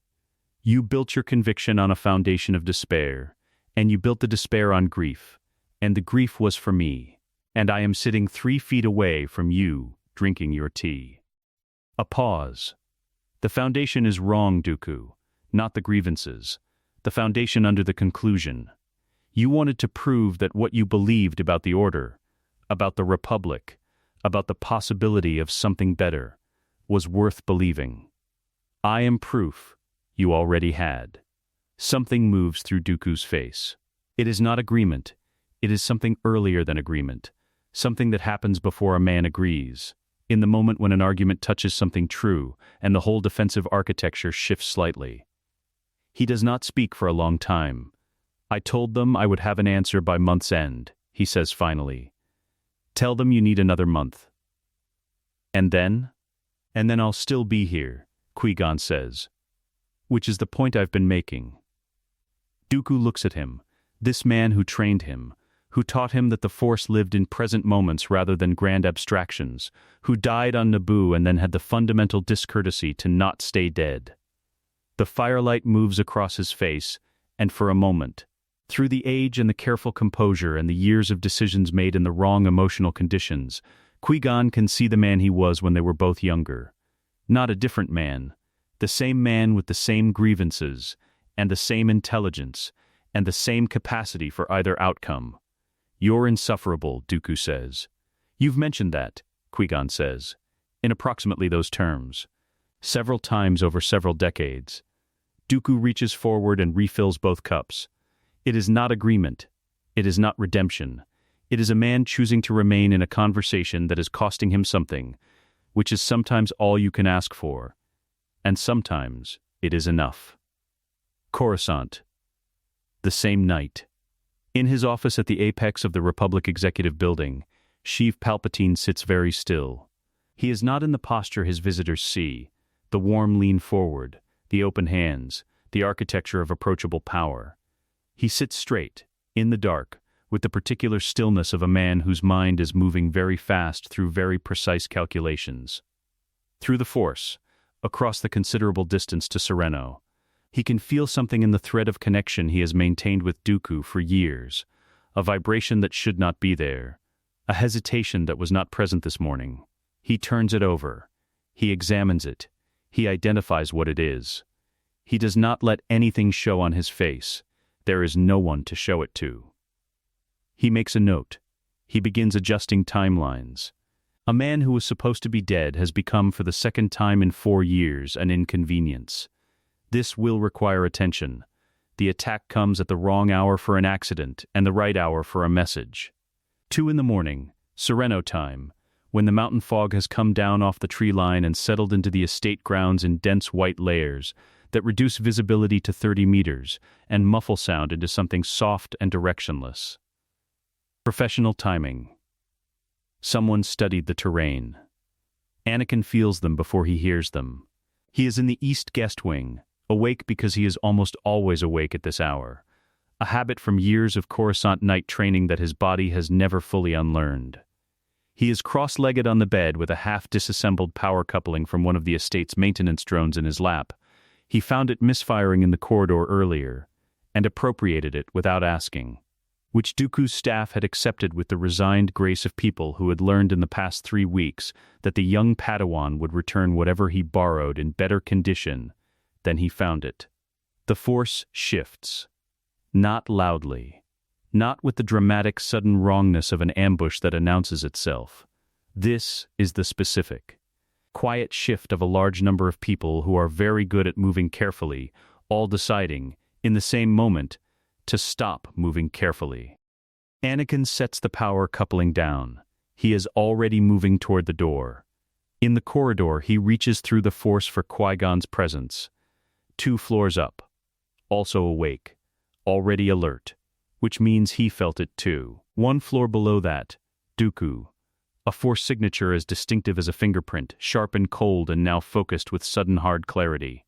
You built your conviction on a foundation of despair, and you built the despair on grief, and the grief was for me, and I am sitting 3 feet away from you, drinking your tea. A pause. The foundation is wrong, Dooku, not the grievances. The foundation under the conclusion. You wanted to prove that what you believed about the Order, about the Republic, about the possibility of something better, was worth believing. I am proof you already had. Something moves through Dooku's face. It is not agreement. It is something earlier than agreement. Something that happens before a man agrees. In the moment when an argument touches something true, and the whole defensive architecture shifts slightly. He does not speak for a long time. I told them I would have an answer by month's end, he says finally. Tell them you need another month. And then? And then I'll still be here, Qui-Gon says. Which is the point I've been making. Dooku looks at him, this man who trained him, who taught him that the Force lived in present moments rather than grand abstractions, who died on Naboo and then had the fundamental discourtesy to not stay dead. The firelight moves across his face, and for a moment, through the age and the careful composure and the years of decisions made in the wrong emotional conditions, Qui-Gon can see the man he was when they were both younger. Not a different man, the same man with the same grievances, and the same intelligence, and the same capacity for either outcome. You're insufferable, Dooku says. You've mentioned that, Qui-Gon says, in approximately those terms. Several times over several decades. Dooku reaches forward and refills both cups. It is not agreement. It is not redemption. It is a man choosing to remain in a conversation that is costing him something, which is sometimes all you can ask for, and sometimes it is enough. Coruscant. The same night. In his office at the apex of the Republic Executive Building, Sheev Palpatine sits very still. He is not in the posture his visitors see, the warm lean forward, the open hands, the architecture of approachable power. He sits straight, in the dark, with the particular stillness of a man whose mind is moving very fast through very precise calculations. Through the Force, across the considerable distance to Sereno, he can feel something in the thread of connection he has maintained with Dooku for years, a vibration that should not be there, a hesitation that was not present this morning. He turns it over. He examines it. He identifies what it is. He does not let anything show on his face. There is no one to show it to. He makes a note. He begins adjusting timelines. A man who was supposed to be dead has become for the second time in 4 years an inconvenience. This will require attention. The attack comes at the wrong hour for an accident and the right hour for a message. 2 a.m, Sereno time, when the mountain fog has come down off the tree line and settled into the estate grounds in dense white layers that reduce visibility to 30 meters and muffle sound into something soft and directionless. Professional timing. Someone studied the terrain. Anakin feels them before he hears them. He is in the East Guest Wing, awake because he is almost always awake at this hour, a habit from years of Coruscant night training that his body has never fully unlearned. He is cross-legged on the bed with a half-disassembled power coupling from one of the estate's maintenance drones in his lap. He found it misfiring in the corridor earlier, and appropriated it without asking, which Dooku's staff had accepted with the resigned grace of people who had learned in the past 3 weeks that the young Padawan would return whatever he borrowed in better condition than he found it. The Force shifts. Not loudly. Not with the dramatic sudden wrongness of an ambush that announces itself. This is the specific, quiet shift of a large number of people who are very good at moving carefully, all deciding, in the same moment, to stop moving carefully. Anakin sets the power coupling down. He is already moving toward the door. In the corridor, he reaches through the Force for Qui-Gon's presence. 2 floors up. Also awake. Already alert. Which means he felt it too. 1 floor below that, Dooku. A Force signature as distinctive as a fingerprint, sharp and cold and now focused with sudden hard clarity.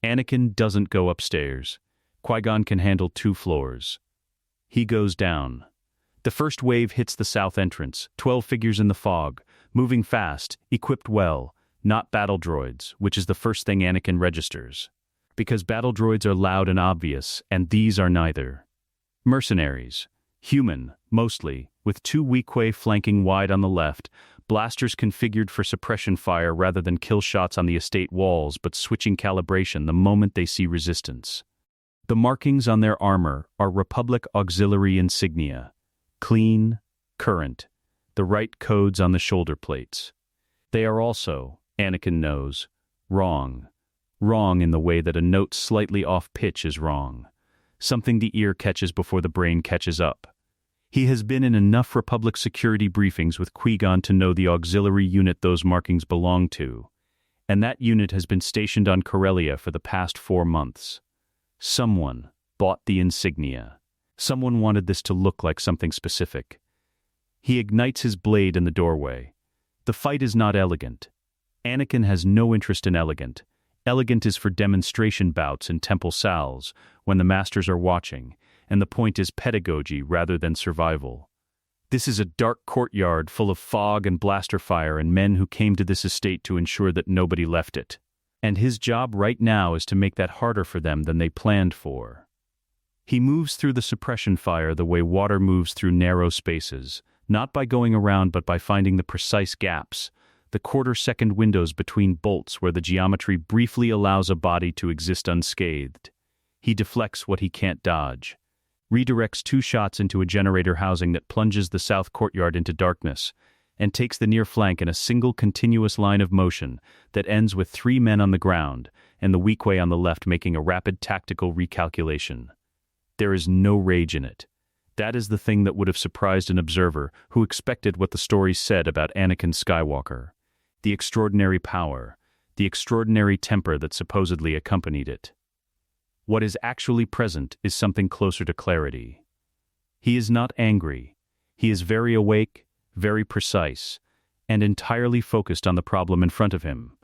Anakin doesn't go upstairs. Qui-Gon can handle 2 floors. He goes down. The first wave hits the south entrance, 12 figures in the fog, moving fast, equipped well, not battle droids, which is the first thing Anakin registers. Because battle droids are loud and obvious, and these are neither. Mercenaries. Human, mostly, with 2 Weequay flanking wide on the left, blasters configured for suppression fire rather than kill shots on the estate walls but switching calibration the moment they see resistance. The markings on their armor are Republic auxiliary insignia. Clean, current, the right codes on the shoulder plates. They are also, Anakin knows, wrong. Wrong in the way that a note slightly off pitch is wrong. Something the ear catches before the brain catches up. He has been in enough Republic security briefings with Qui-Gon to know the auxiliary unit those markings belong to, and that unit has been stationed on Corellia for the past 4 months. Someone bought the insignia. Someone wanted this to look like something specific. He ignites his blade in the doorway. The fight is not elegant. Anakin has no interest in elegant. Elegant is for demonstration bouts in temple salles, when the masters are watching, and the point is pedagogy rather than survival. This is a dark courtyard full of fog and blaster fire and men who came to this estate to ensure that nobody left it. And his job right now is to make that harder for them than they planned for. He moves through the suppression fire the way water moves through narrow spaces, not by going around but by finding the precise gaps, the quarter-second windows between bolts where the geometry briefly allows a body to exist unscathed. He deflects what he can't dodge, redirects 2 shots into a generator housing that plunges the south courtyard into darkness, and takes the near flank in a single continuous line of motion that ends with 3 men on the ground and the Weequay on the left making a rapid tactical recalculation. There is no rage in it. That is the thing that would have surprised an observer who expected what the story said about Anakin Skywalker. The extraordinary power, the extraordinary temper that supposedly accompanied it. What is actually present is something closer to clarity. He is not angry. He is very awake, very precise, and entirely focused on the problem in front of him,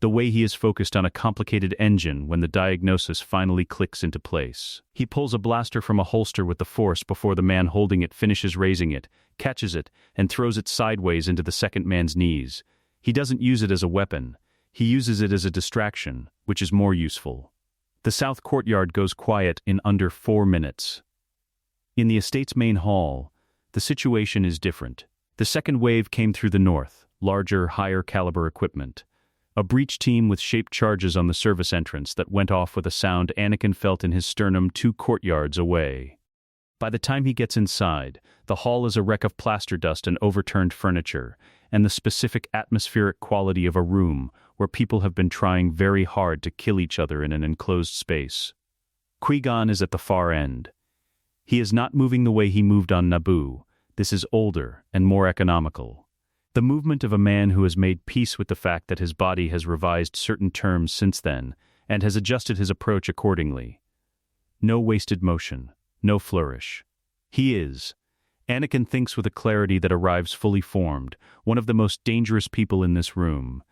the way he is focused on a complicated engine when the diagnosis finally clicks into place. He pulls a blaster from a holster with the force before the man holding it finishes raising it, catches it, and throws it sideways into the second man's knees. He doesn't use it as a weapon. He uses it as a distraction, which is more useful. The south courtyard goes quiet in under 4 minutes. In the estate's main hall, the situation is different. The second wave came through the north, larger, higher caliber equipment. A breach team with shaped charges on the service entrance that went off with a sound Anakin felt in his sternum 2 courtyards away. By the time he gets inside, the hall is a wreck of plaster dust and overturned furniture, and the specific atmospheric quality of a room where people have been trying very hard to kill each other in an enclosed space. Qui-Gon is at the far end. He is not moving the way he moved on Naboo. This is older and more economical. The movement of a man who has made peace with the fact that his body has revised certain terms since then and has adjusted his approach accordingly. No wasted motion, no flourish. He is. Anakin thinks with a clarity that arrives fully formed, one of the most dangerous people in this room,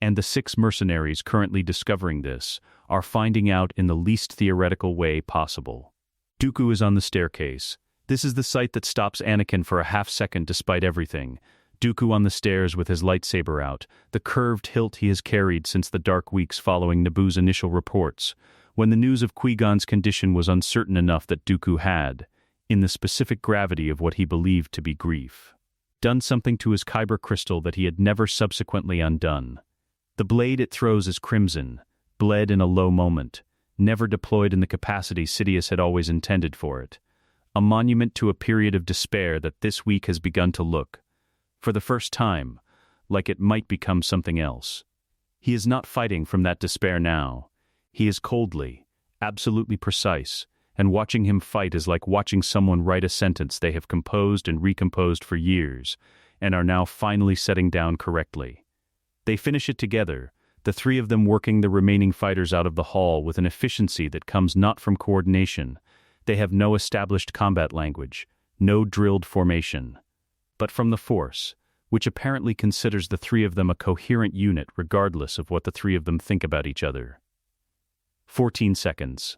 and the 6 mercenaries currently discovering this are finding out in the least theoretical way possible. Dooku is on the staircase. This is the sight that stops Anakin for a half-second despite everything. Dooku on the stairs with his lightsaber out, the curved hilt he has carried since the dark weeks following Naboo's initial reports, when the news of Qui-Gon's condition was uncertain enough that Dooku had, in the specific gravity of what he believed to be grief, done something to his kyber crystal that he had never subsequently undone. The blade it throws is crimson, bled in a low moment, never deployed in the capacity Sidious had always intended for it. A monument to a period of despair that this week has begun to look, for the first time, like it might become something else. He is not fighting from that despair now. He is coldly, absolutely precise, and watching him fight is like watching someone write a sentence they have composed and recomposed for years, and are now finally setting down correctly. They finish it together, the 3 of them working the remaining fighters out of the hall with an efficiency that comes not from coordination. They have no established combat language, no drilled formation, but from the Force, which apparently considers the 3 of them a coherent unit regardless of what the 3 of them think about each other. 14 seconds.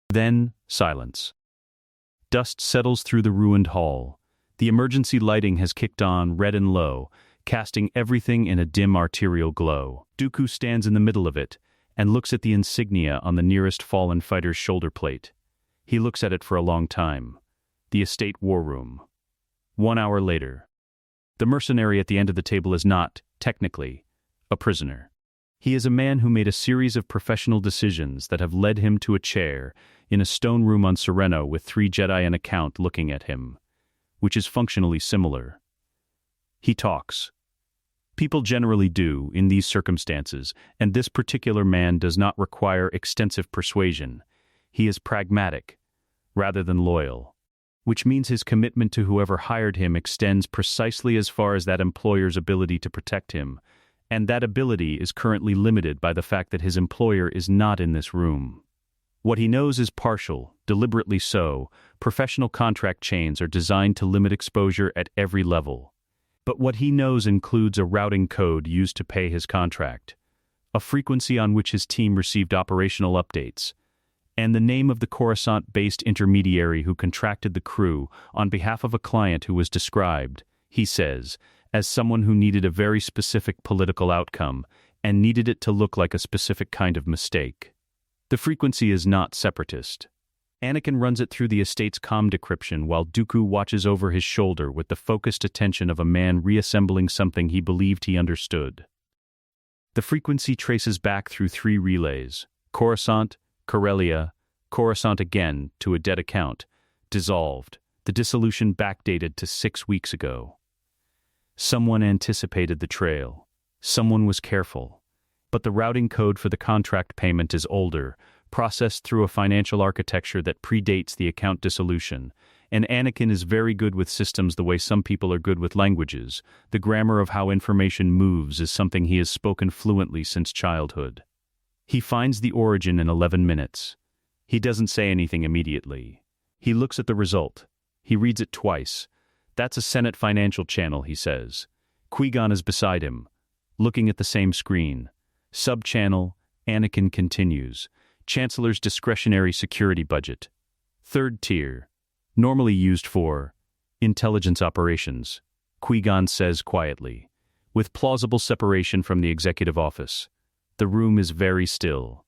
Then, silence. Dust settles through the ruined hall. The emergency lighting has kicked on, red and low, casting everything in a dim arterial glow. Dooku stands in the middle of it, and looks at the insignia on the nearest fallen fighter's shoulder plate. He looks at it for a long time. The estate war room. 1 hour later. The mercenary at the end of the table is not, technically, a prisoner. He is a man who made a series of professional decisions that have led him to a chair in a stone room on Sereno with 3 Jedi and a Count looking at him, which is functionally similar. He talks. People generally do in these circumstances, and this particular man does not require extensive persuasion. He is pragmatic, rather than loyal, which means his commitment to whoever hired him extends precisely as far as that employer's ability to protect him, and that ability is currently limited by the fact that his employer is not in this room. What he knows is partial, deliberately so. Professional contract chains are designed to limit exposure at every level. But what he knows includes a routing code used to pay his contract, a frequency on which his team received operational updates, and the name of the Coruscant-based intermediary who contracted the crew on behalf of a client who was described, he says, as someone who needed a very specific political outcome and needed it to look like a specific kind of mistake. The frequency is not separatist. Anakin runs it through the estate's comm decryption while Dooku watches over his shoulder with the focused attention of a man reassembling something he believed he understood. The frequency traces back through 3 relays: Coruscant, Corellia, Coruscant again to a dead account, dissolved, the dissolution backdated to 6 weeks ago. Someone anticipated the trail. Someone was careful. But the routing code for the contract payment is older, processed through a financial architecture that predates the account dissolution, and Anakin is very good with systems the way some people are good with languages. The grammar of how information moves is something he has spoken fluently since childhood. He finds the origin in 11 minutes. He doesn't say anything immediately. He looks at the result, He reads it twice. "That's a Senate financial channel," he says. Qui-Gon is beside him, looking at the same screen. Sub-channel, Anakin continues. Chancellor's discretionary security budget. Third tier. Normally used for intelligence operations, Qui-Gon says quietly, with plausible separation from the executive office. The room is very still.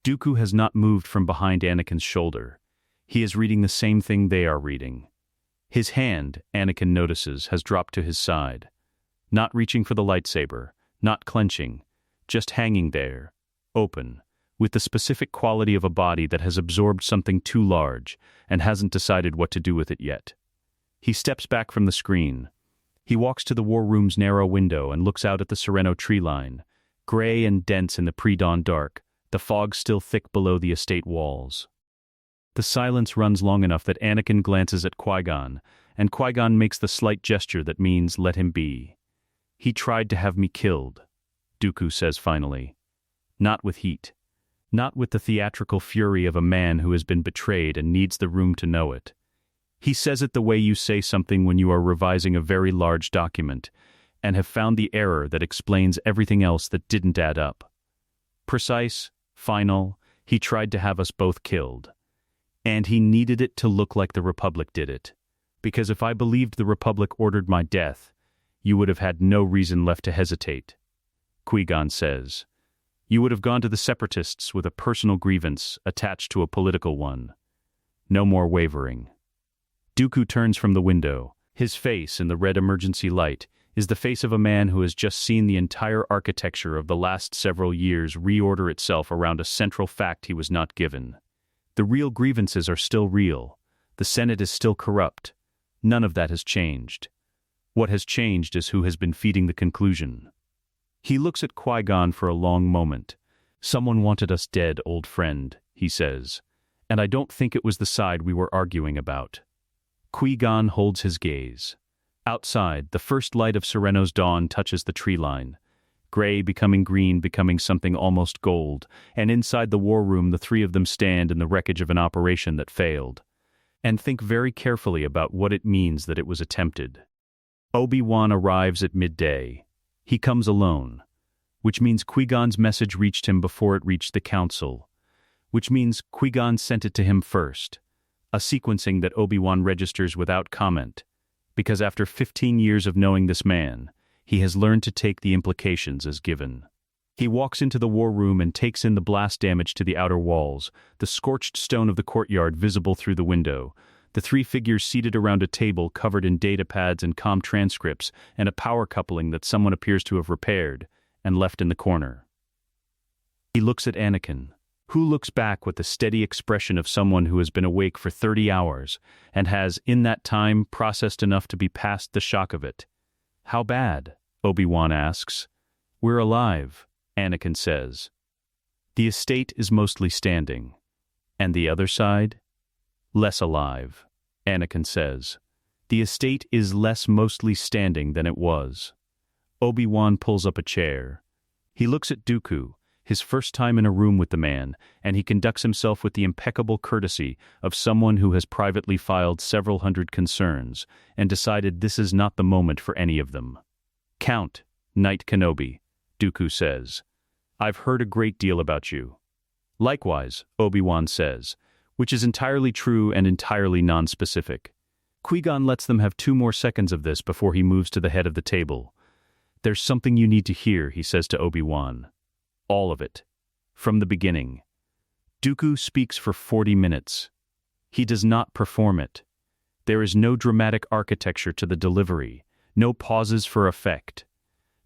Dooku has not moved from behind Anakin's shoulder. He is reading the same thing they are reading. His hand, Anakin notices, has dropped to his side. Not reaching for the lightsaber, not clenching, just hanging there, open, with the specific quality of a body that has absorbed something too large and hasn't decided what to do with it yet. He steps back from the screen. He walks to the war room's narrow window and looks out at the Sereno tree line, gray and dense in the pre-dawn dark, the fog still thick below the estate walls. The silence runs long enough that Anakin glances at Qui-Gon, and Qui-Gon makes the slight gesture that means let him be. "He tried to have me killed," Dooku says finally. Not with heat. Not with the theatrical fury of a man who has been betrayed and needs the room to know it. He says it the way you say something when you are revising a very large document and have found the error that explains everything else that didn't add up. Precise, final, he tried to have us both killed. And he needed it to look like the Republic did it. Because if I believed the Republic ordered my death, you would have had no reason left to hesitate. Qui-Gon says. You would have gone to the Separatists with a personal grievance attached to a political one. No more wavering. Dooku turns from the window. His face, in the red emergency light, is the face of a man who has just seen the entire architecture of the last several years reorder itself around a central fact he was not given. The real grievances are still real. The Senate is still corrupt. None of that has changed. What has changed is who has been feeding the conclusion. He looks at Qui-Gon for a long moment. Someone wanted us dead, old friend, he says. And I don't think it was the side we were arguing about. Qui-Gon holds his gaze. Outside, the first light of Sereno's dawn touches the tree line. Gray becoming green, becoming something almost gold, and inside the war room the three of them stand in the wreckage of an operation that failed. And think very carefully about what it means that it was attempted. Obi-Wan arrives at midday. He comes alone, which means Qui-Gon's message reached him before it reached the Council, which means Qui-Gon sent it to him first, a sequencing that Obi-Wan registers without comment, because after 15 years of knowing this man, he has learned to take the implications as given. He walks into the war room and takes in the blast damage to the outer walls, the scorched stone of the courtyard visible through the window, the three figures seated around a table covered in data pads and comm transcripts, and a power coupling that someone appears to have repaired and left in the corner. He looks at Anakin, who looks back with the steady expression of someone who has been awake for 30 hours and has, in that time, processed enough to be past the shock of it. How bad? Obi-Wan asks. We're alive, Anakin says. The estate is mostly standing. And the other side? Less alive, Anakin says. The estate is less mostly standing than it was. Obi-Wan pulls up a chair. He looks at Dooku, his first time in a room with the man, and he conducts himself with the impeccable courtesy of someone who has privately filed several hundred concerns and decided this is not the moment for any of them. Count, Knight Kenobi, Dooku says. I've heard a great deal about you. Likewise, Obi-Wan says, which is entirely true and entirely non-specific. Qui-Gon lets them have 2 more seconds of this before he moves to the head of the table. There's something you need to hear, he says to Obi-Wan. All of it. From the beginning. Dooku speaks for 40 minutes. He does not perform it. There is no dramatic architecture to the delivery, no pauses for effect,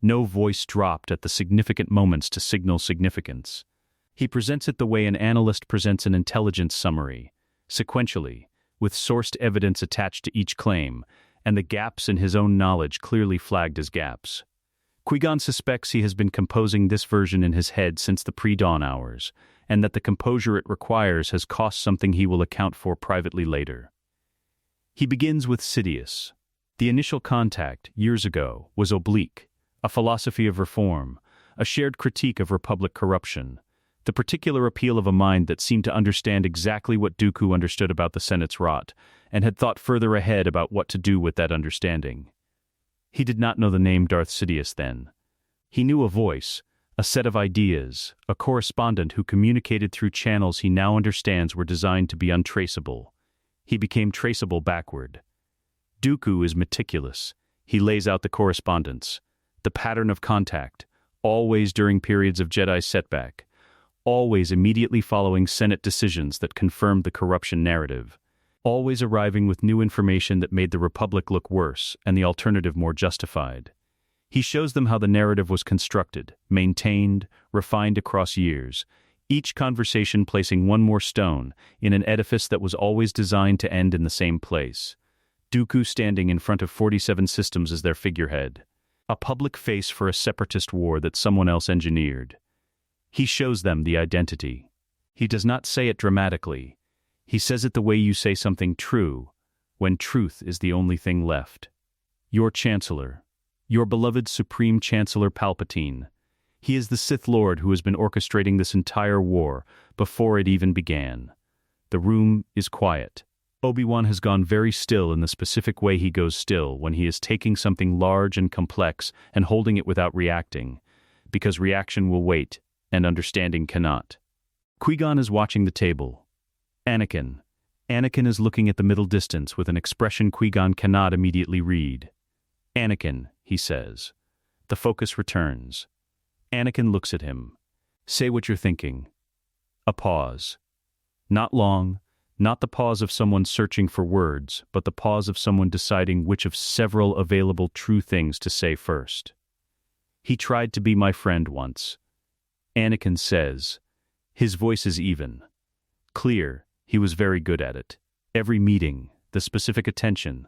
no voice dropped at the significant moments to signal significance. He presents it the way an analyst presents an intelligence summary, sequentially, with sourced evidence attached to each claim, and the gaps in his own knowledge clearly flagged as gaps. Qui-Gon suspects he has been composing this version in his head since the pre-dawn hours, and that the composure it requires has cost something he will account for privately later. He begins with Sidious. The initial contact, years ago, was oblique, a philosophy of reform, a shared critique of Republic corruption, the particular appeal of a mind that seemed to understand exactly what Dooku understood about the Senate's rot, and had thought further ahead about what to do with that understanding. He did not know the name Darth Sidious then. He knew a voice, a set of ideas, a correspondent who communicated through channels he now understands were designed to be untraceable. He became traceable backward. Dooku is meticulous. He lays out the correspondence, the pattern of contact, always during periods of Jedi setback, always immediately following Senate decisions that confirmed the corruption narrative, always arriving with new information that made the Republic look worse and the alternative more justified. He shows them how the narrative was constructed, maintained, refined across years, each conversation placing one more stone in an edifice that was always designed to end in the same place. Dooku standing in front of 47 systems as their figurehead, a public face for a separatist war that someone else engineered. He shows them the identity. He does not say it dramatically. He says it the way you say something true, when truth is the only thing left. Your Chancellor, your beloved Supreme Chancellor Palpatine. He is the Sith Lord who has been orchestrating this entire war before it even began. The room is quiet. Obi-Wan has gone very still in the specific way he goes still when he is taking something large and complex and holding it without reacting, because reaction will wait and understanding cannot. Qui-Gon is watching the table. Anakin is looking at the middle distance with an expression Qui-Gon cannot immediately read. Anakin, he says. The focus returns. Anakin looks at him. Say what you're thinking. A pause. Not long, not the pause of someone searching for words, but the pause of someone deciding which of several available true things to say first. He tried to be my friend once. Anakin says. His voice is even. Clear, he was very good at it. Every meeting, the specific attention,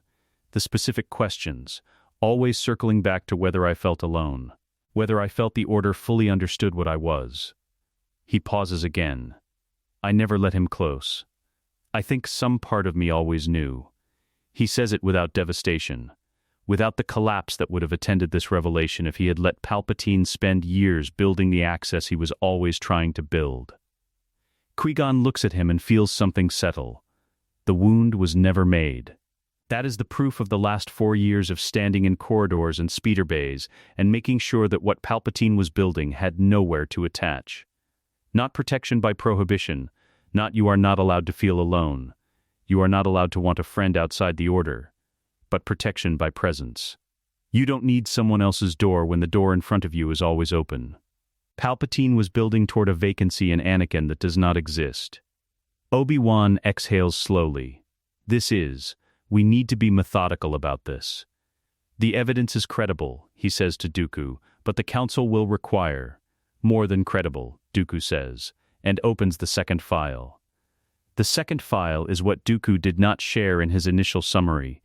the specific questions, always circling back to whether I felt alone, whether I felt the Order fully understood what I was. He pauses again. I never let him close. I think some part of me always knew. He says it without devastation, without the collapse that would have attended this revelation if he had let Palpatine spend years building the access he was always trying to build. Qui-Gon looks at him and feels something settle. The wound was never made. That is the proof of the last 4 years of standing in corridors and speeder bays and making sure that what Palpatine was building had nowhere to attach. Not protection by prohibition, not you are not allowed to feel alone, you are not allowed to want a friend outside the Order, but protection by presence. You don't need someone else's door when the door in front of you is always open. Palpatine was building toward a vacancy in Anakin that does not exist. Obi-Wan exhales slowly. We need to be methodical about this. The evidence is credible, he says to Dooku, but the Council will require. More than credible, Dooku says, and opens the second file. The second file is what Dooku did not share in his initial summary.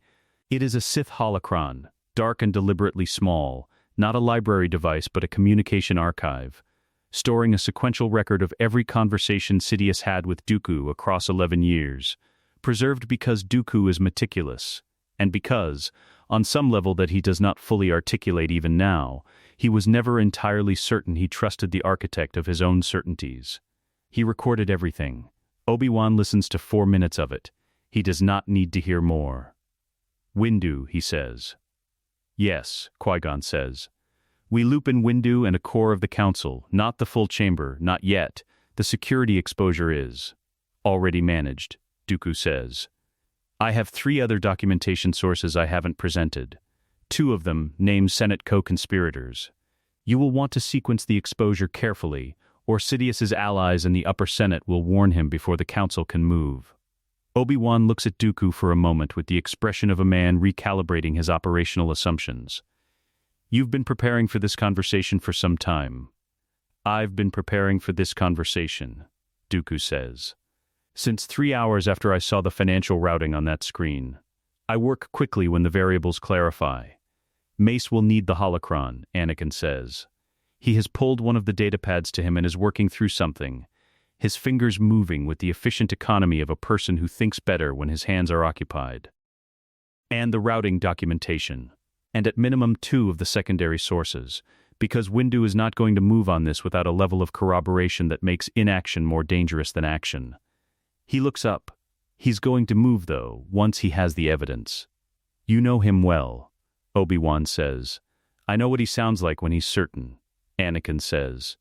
It is a Sith holocron, dark and deliberately small, not a library device but a communication archive, storing a sequential record of every conversation Sidious had with Dooku across 11 years, preserved because Dooku is meticulous, and because, on some level that he does not fully articulate even now, he was never entirely certain he trusted the architect of his own certainties. He recorded everything. Obi-Wan listens to 4 minutes of it. He does not need to hear more. Windu, he says. Yes, Qui-Gon says. We loop in Windu and a core of the Council, not the full chamber, not yet. The security exposure is already managed, Dooku says. I have 3 other documentation sources I haven't presented. 2 of them name Senate co-conspirators. You will want to sequence the exposure carefully, or Sidious's allies in the upper Senate will warn him before the Council can move. Obi-Wan looks at Dooku for a moment with the expression of a man recalibrating his operational assumptions. You've been preparing for this conversation for some time. I've been preparing for this conversation, Dooku says. Since 3 hours after I saw the financial routing on that screen. I work quickly when the variables clarify. Mace will need the holocron, Anakin says. He has pulled one of the datapads to him and is working through something, his fingers moving with the efficient economy of a person who thinks better when his hands are occupied. And the routing documentation, and at minimum 2 of the secondary sources, because Windu is not going to move on this without a level of corroboration that makes inaction more dangerous than action. He looks up. He's going to move, though, once he has the evidence. You know him well, Obi-Wan says. I know what he sounds like when he's certain, Anakin says.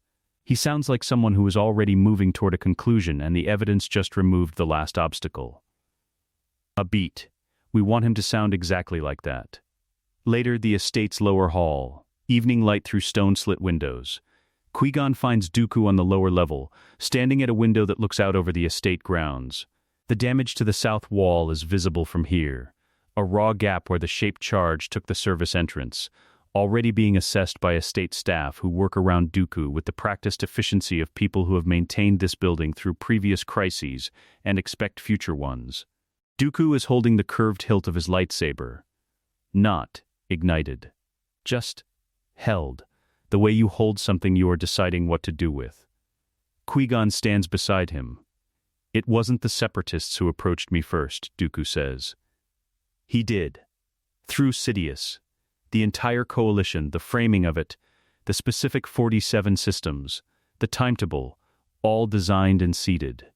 He sounds like someone who is already moving toward a conclusion and the evidence just removed the last obstacle. A beat. We want him to sound exactly like that. Later, the estate's lower hall. Evening light through stone-slit windows. Qui-Gon finds Dooku on the lower level, standing at a window that looks out over the estate grounds. The damage to the south wall is visible from here, a raw gap where the shaped charge took the service entrance, already being assessed by estate staff who work around Dooku with the practiced efficiency of people who have maintained this building through previous crises and expect future ones. Dooku is holding the curved hilt of his lightsaber. Not ignited. Just held, the way you hold something you are deciding what to do with. Qui-Gon stands beside him. It wasn't the separatists who approached me first, Dooku says. He did. Through Sidious. The entire coalition, the framing of it, the specific 47 systems, the timetable, all designed and seeded.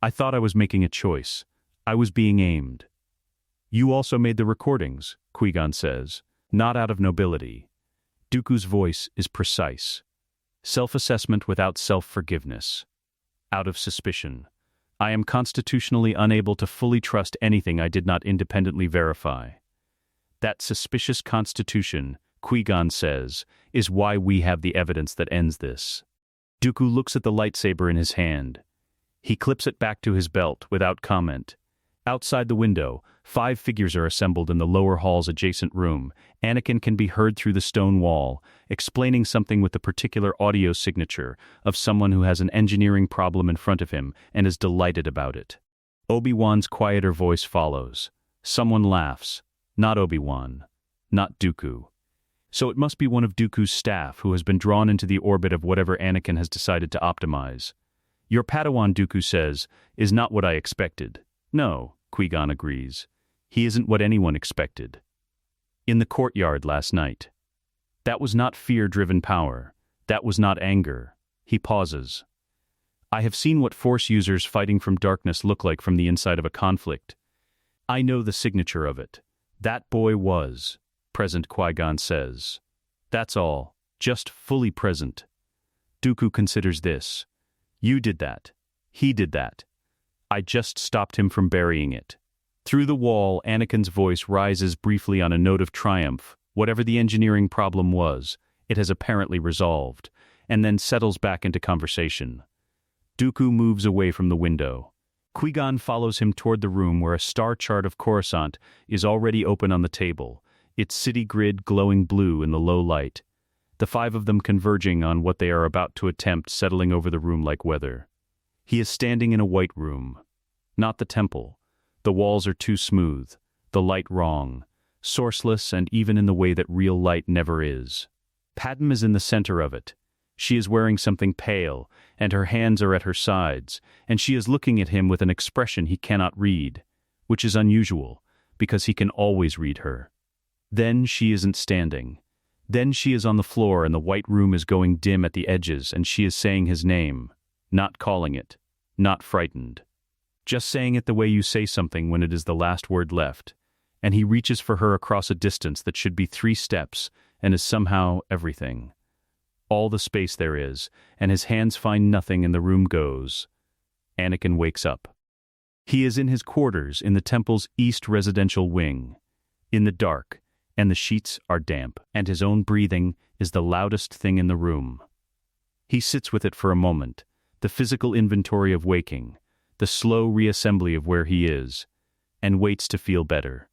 I thought I was making a choice. I was being aimed. You also made the recordings, Qui-Gon says, not out of nobility. Dooku's voice is precise. Self-assessment without self-forgiveness. Out of suspicion. I am constitutionally unable to fully trust anything I did not independently verify. That suspicious constitution, Qui-Gon says, is why we have the evidence that ends this. Dooku looks at the lightsaber in his hand. He clips it back to his belt without comment. Outside the window, 5 figures are assembled in the lower hall's adjacent room. Anakin can be heard through the stone wall, explaining something with the particular audio signature of someone who has an engineering problem in front of him and is delighted about it. Obi-Wan's quieter voice follows. Someone laughs. Not Obi-Wan. Not Dooku. So it must be one of Dooku's staff who has been drawn into the orbit of whatever Anakin has decided to optimize. Your Padawan, Dooku says, is not what I expected. No, Qui-Gon agrees. He isn't what anyone expected. In the courtyard last night. That was not fear-driven power. That was not anger. He pauses. I have seen what Force users fighting from darkness look like from the inside of a conflict. I know the signature of it. That boy was present, Qui-Gon says. That's all. Just fully present. Dooku considers this. You did that. He did that. I just stopped him from burying it. Through the wall, Anakin's voice rises briefly on a note of triumph. Whatever the engineering problem was, it has apparently resolved, and then settles back into conversation. Dooku moves away from the window. Qui-Gon follows him toward the room where a star chart of Coruscant is already open on the table, its city grid glowing blue in the low light. The 5 of them converging on what they are about to attempt, settling over the room like weather. He is standing in a white room. Not the temple. The walls are too smooth, the light wrong, sourceless and even in the way that real light never is. Padmé is in the center of it. She is wearing something pale, and her hands are at her sides, and she is looking at him with an expression he cannot read, which is unusual, because he can always read her. Then she isn't standing. Then she is on the floor and the white room is going dim at the edges and she is saying his name, not calling it, not frightened. Just saying it the way you say something when it is the last word left, and he reaches for her across a distance that should be 3 steps and is somehow everything. All the space there is, and his hands find nothing and the room goes. Anakin wakes up. He is in his quarters in the temple's east residential wing, in the dark, and the sheets are damp, and his own breathing is the loudest thing in the room. He sits with it for a moment, the physical inventory of waking, the slow reassembly of where he is, and waits to feel better.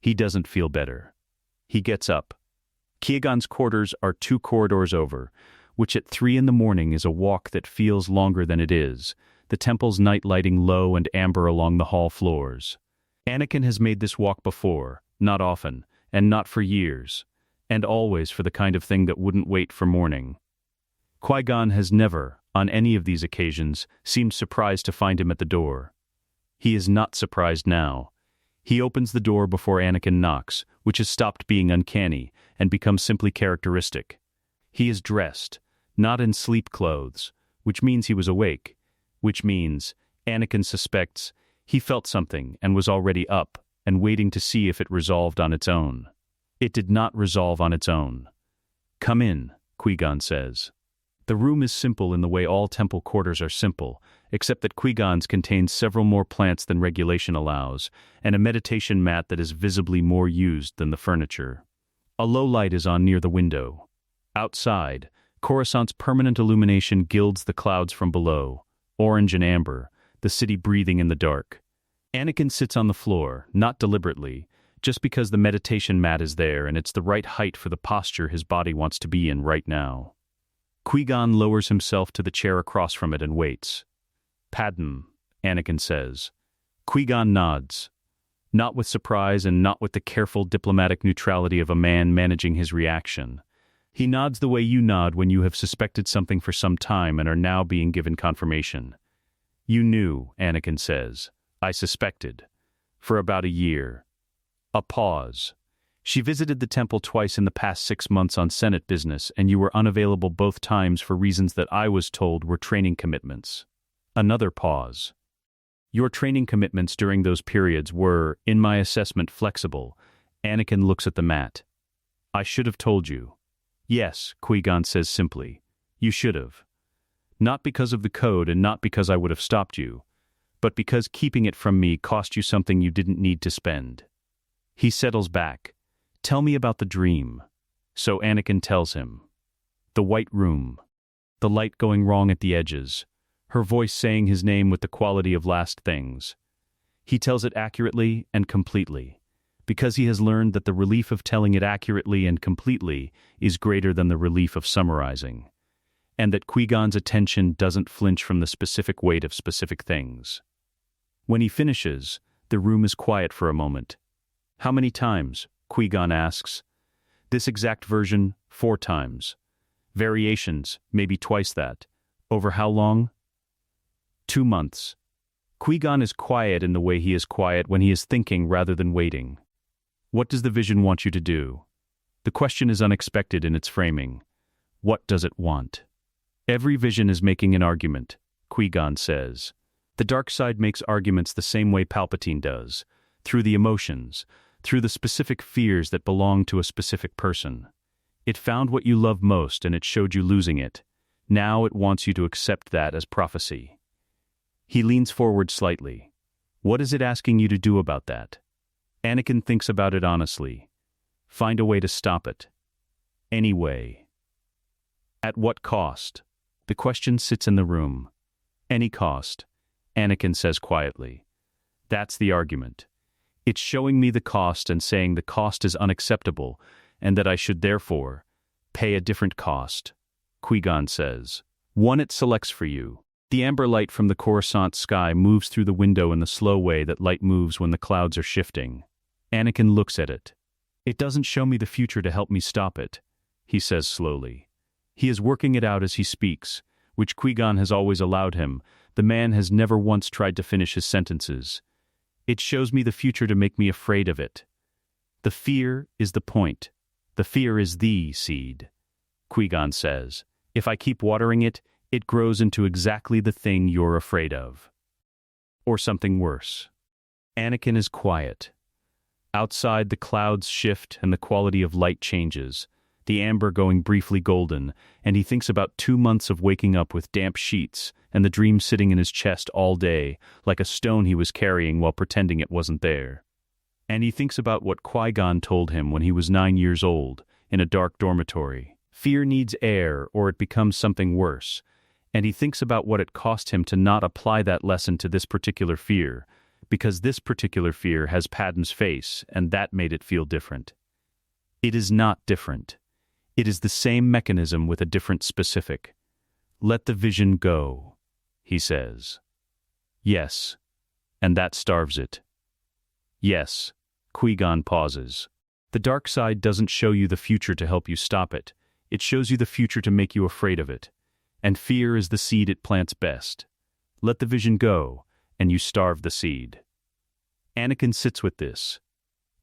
He doesn't feel better. He gets up. Qui-Gon's quarters are 2 corridors over, which at 3 a.m. is a walk that feels longer than it is, the temple's night lighting low and amber along the hall floors. Anakin has made this walk before, not often, and not for years, and always for the kind of thing that wouldn't wait for morning. Qui-Gon has never, on any of these occasions, seemed surprised to find him at the door. He is not surprised now. He opens the door before Anakin knocks, which has stopped being uncanny and become simply characteristic. He is dressed, not in sleep clothes, which means he was awake, which means, Anakin suspects, He felt something and was already up and waiting to see if it resolved on its own. It did not resolve on its own. "Come in," Qui-Gon says. The room is simple in the way all temple quarters are simple, except that Qui-Gon's contains several more plants than regulation allows, and a meditation mat that is visibly more used than the furniture. A low light is on near the window. Outside, Coruscant's permanent illumination gilds the clouds from below, orange and amber, the city breathing in the dark. Anakin sits on the floor, not deliberately, just because the meditation mat is there and it's the right height for the posture his body wants to be in right now. Qui-Gon lowers himself to the chair across from it and waits. "Padmé," Anakin says. Qui-Gon nods. Not with surprise and not with the careful diplomatic neutrality of a man managing his reaction. He nods the way you nod when you have suspected something for some time and are now being given confirmation. "You knew," Anakin says. "I suspected. For about a year." A pause. "She visited the temple twice in the past 6 months on Senate business, and you were unavailable both times for reasons that I was told were training commitments." Another pause. "Your training commitments during those periods were, in my assessment, flexible." Anakin looks at the mat. "I should have told you." "Yes," Qui-Gon says simply. "You should have. Not because of the code and not because I would have stopped you, but because keeping it from me cost you something you didn't need to spend." He settles back. "Tell me about the dream." So Anakin tells him. The white room. The light going wrong at the edges. Her voice saying his name with the quality of last things. He tells it accurately and completely, because he has learned that the relief of telling it accurately and completely is greater than the relief of summarizing, and that Qui-Gon's attention doesn't flinch from the specific weight of specific things. When he finishes, the room is quiet for a moment. "How many times?" Qui-Gon asks. "This exact version, 4 times. Variations, maybe twice that. Over how long?" 2 months. Qui-Gon is quiet in the way he is quiet when he is thinking rather than waiting. "What does the vision want you to do?" The question is unexpected in its framing. What does it want? "Every vision is making an argument," Qui-Gon says. The dark side makes arguments the same way Palpatine does, through the emotions, through the specific fears that belong to a specific person. It found what you love most and it showed you losing it. Now it wants you to accept that as prophecy. He leans forward slightly. "What is it asking you to do about that?" Anakin thinks about it honestly. "Find a way to stop it." "Any way." "At what cost?" The question sits in the room. "Any cost," Anakin says quietly. "That's the argument. It's showing me the cost and saying the cost is unacceptable, and that I should therefore pay a different cost," Qui-Gon says. "One it selects for you." The amber light from the Coruscant sky moves through the window in the slow way that light moves when the clouds are shifting. Anakin looks at it. "It doesn't show me the future to help me stop it," he says slowly. He is working it out as he speaks, which Qui-Gon has always allowed him. The man has never once tried to finish his sentences. "It shows me the future to make me afraid of it. The fear is the point. The fear is the seed," Qui-Gon says. "If I keep watering it, it grows into exactly the thing you're afraid of. Or something worse." Anakin is quiet. Outside, the clouds shift and the quality of light changes, the amber going briefly golden, and he thinks about 2 months of waking up with damp sheets and the dream sitting in his chest all day, like a stone he was carrying while pretending it wasn't there. And he thinks about what Qui-Gon told him when he was 9 years old, in a dark dormitory. Fear needs air or it becomes something worse. And he thinks about what it cost him to not apply that lesson to this particular fear, because this particular fear has Padmé's face, and that made it feel different. It is not different. It is the same mechanism with a different specific. "Let the vision go," he says. "Yes, and that starves it." "Yes," Qui-Gon pauses. "The dark side doesn't show you the future to help you stop it. It shows you the future to make you afraid of it. And fear is the seed it plants best. Let the vision go, and you starve the seed." Anakin sits with this,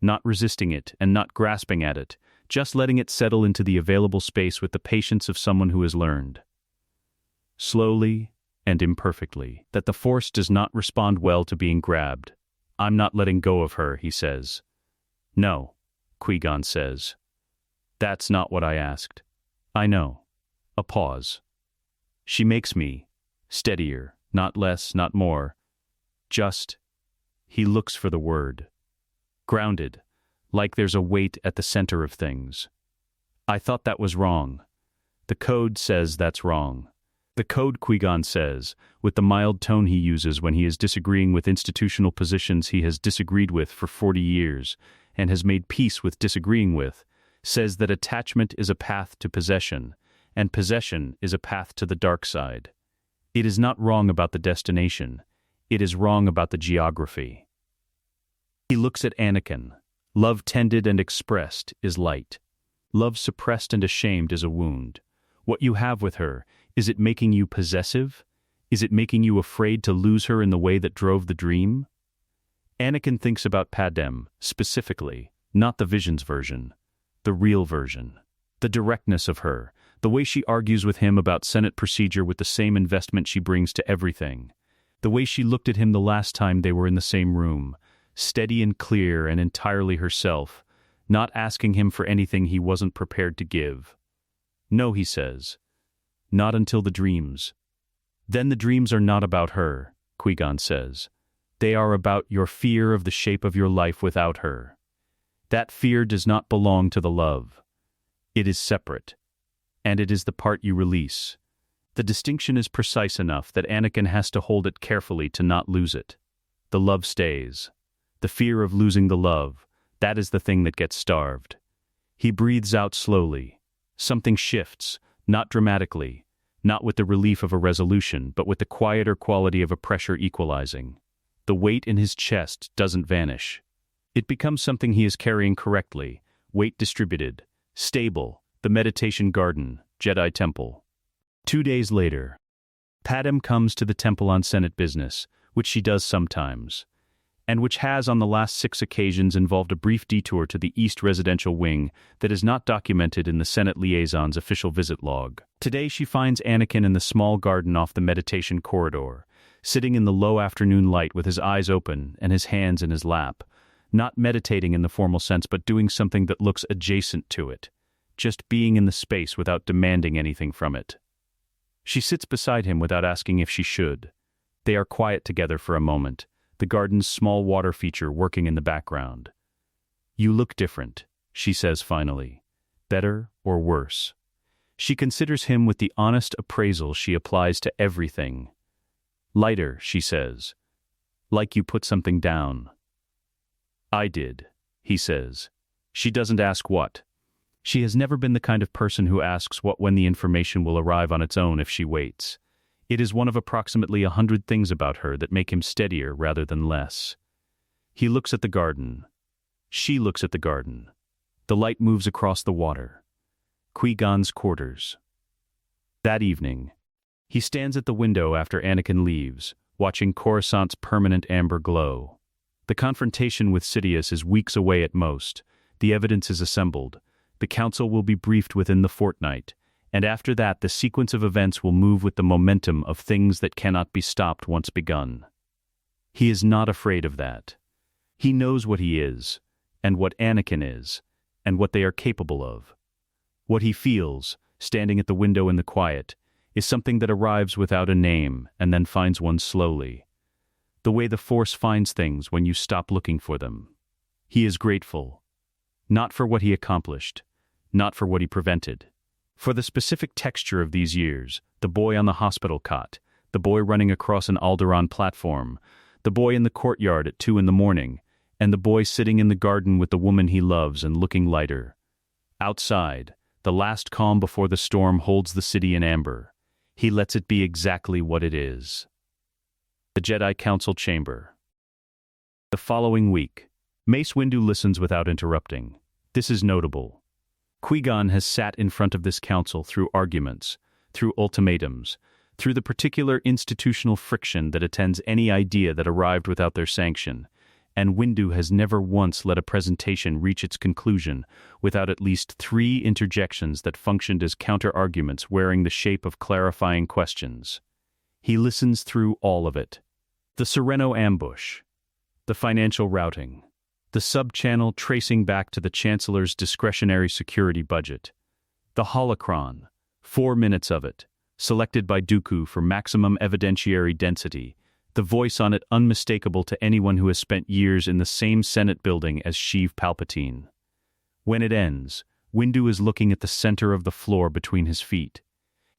not resisting it and not grasping at it, just letting it settle into the available space with the patience of someone who has learned. Slowly, and imperfectly, that the Force does not respond well to being grabbed. "I'm not letting go of her," he says. "No," Qui-Gon says. "That's not what I asked." "I know." A pause. "She makes me steadier, not less, not more. Just," he looks for the word, "grounded, like there's a weight at the center of things." "I thought that was wrong." "The code says that's wrong." The code, Qui-Gon says, with the mild tone he uses when he is disagreeing with institutional positions he has disagreed with for 40 years and has made peace with disagreeing with, says that attachment is a path to possession, and possession is a path to the dark side. It is not wrong about the destination, it is wrong about the geography. He looks at Anakin. Love tended and expressed is light. Love suppressed and ashamed is a wound. What you have with her, is it making you possessive? Is it making you afraid to lose her in the way that drove the dream? Anakin thinks about Padmé, specifically, not the Visions version, the real version. The directness of her, the way she argues with him about Senate procedure with the same investment she brings to everything. The way she looked at him the last time they were in the same room, steady and clear and entirely herself, not asking him for anything he wasn't prepared to give. "No," he says. "Not until the dreams." "Then the dreams are not about her," Qui-Gon says. "They are about your fear of the shape of your life without her. That fear does not belong to the love. It is separate. And it is the part you release." The distinction is precise enough that Anakin has to hold it carefully to not lose it. The love stays. The fear of losing the love, that is the thing that gets starved. He breathes out slowly. Something shifts, not dramatically, not with the relief of a resolution, but with the quieter quality of a pressure equalizing. The weight in his chest doesn't vanish. It becomes something he is carrying correctly, weight distributed, stable, the meditation garden, Jedi temple. 2 days later, Padmé comes to the temple on Senate business, which she does sometimes, and which has on the last 6 occasions involved a brief detour to the East residential wing that is not documented in the Senate liaison's official visit log. Today she finds Anakin in the small garden off the meditation corridor, sitting in the low afternoon light with his eyes open and his hands in his lap, not meditating in the formal sense but doing something that looks adjacent to it, just being in the space without demanding anything from it. She sits beside him without asking if she should. They are quiet together for a moment, the garden's small water feature working in the background. "You look different," she says finally. "Better or worse?" She considers him with the honest appraisal she applies to everything. "Lighter," she says. "Like you put something down." "I did," he says. She doesn't ask what. She has never been the kind of person who asks what when the information will arrive on its own if she waits. It is one of approximately 100 things about her that make him steadier rather than less. He looks at the garden. She looks at the garden. The light moves across the water. Qui-Gon's quarters. That evening, he stands at the window after Anakin leaves, watching Coruscant's permanent amber glow. The confrontation with Sidious is weeks away at most. The evidence is assembled. The Council will be briefed within the fortnight, and after that the sequence of events will move with the momentum of things that cannot be stopped once begun. He is not afraid of that. He knows what he is, and what Anakin is, and what they are capable of. What he feels, standing at the window in the quiet, is something that arrives without a name and then finds one slowly. The way the Force finds things when you stop looking for them. He is grateful. Not for what he accomplished, not for what he prevented. For the specific texture of these years, the boy on the hospital cot, the boy running across an Alderaan platform, the boy in the courtyard at 2 a.m, and the boy sitting in the garden with the woman he loves and looking lighter. Outside, the last calm before the storm holds the city in amber. He lets it be exactly what it is. The Jedi Council chamber. The following week, Mace Windu listens without interrupting. This is notable. Qui-Gon has sat in front of this council through arguments, through ultimatums, through the particular institutional friction that attends any idea that arrived without their sanction, and Windu has never once let a presentation reach its conclusion without at least 3 interjections that functioned as counter-arguments wearing the shape of clarifying questions. He listens through all of it. The Sereno ambush, the financial routing, the sub-channel tracing back to the Chancellor's discretionary security budget, the holocron, 4 minutes of it, selected by Dooku for maximum evidentiary density, the voice on it unmistakable to anyone who has spent years in the same Senate building as Sheev Palpatine. When it ends, Windu is looking at the center of the floor between his feet.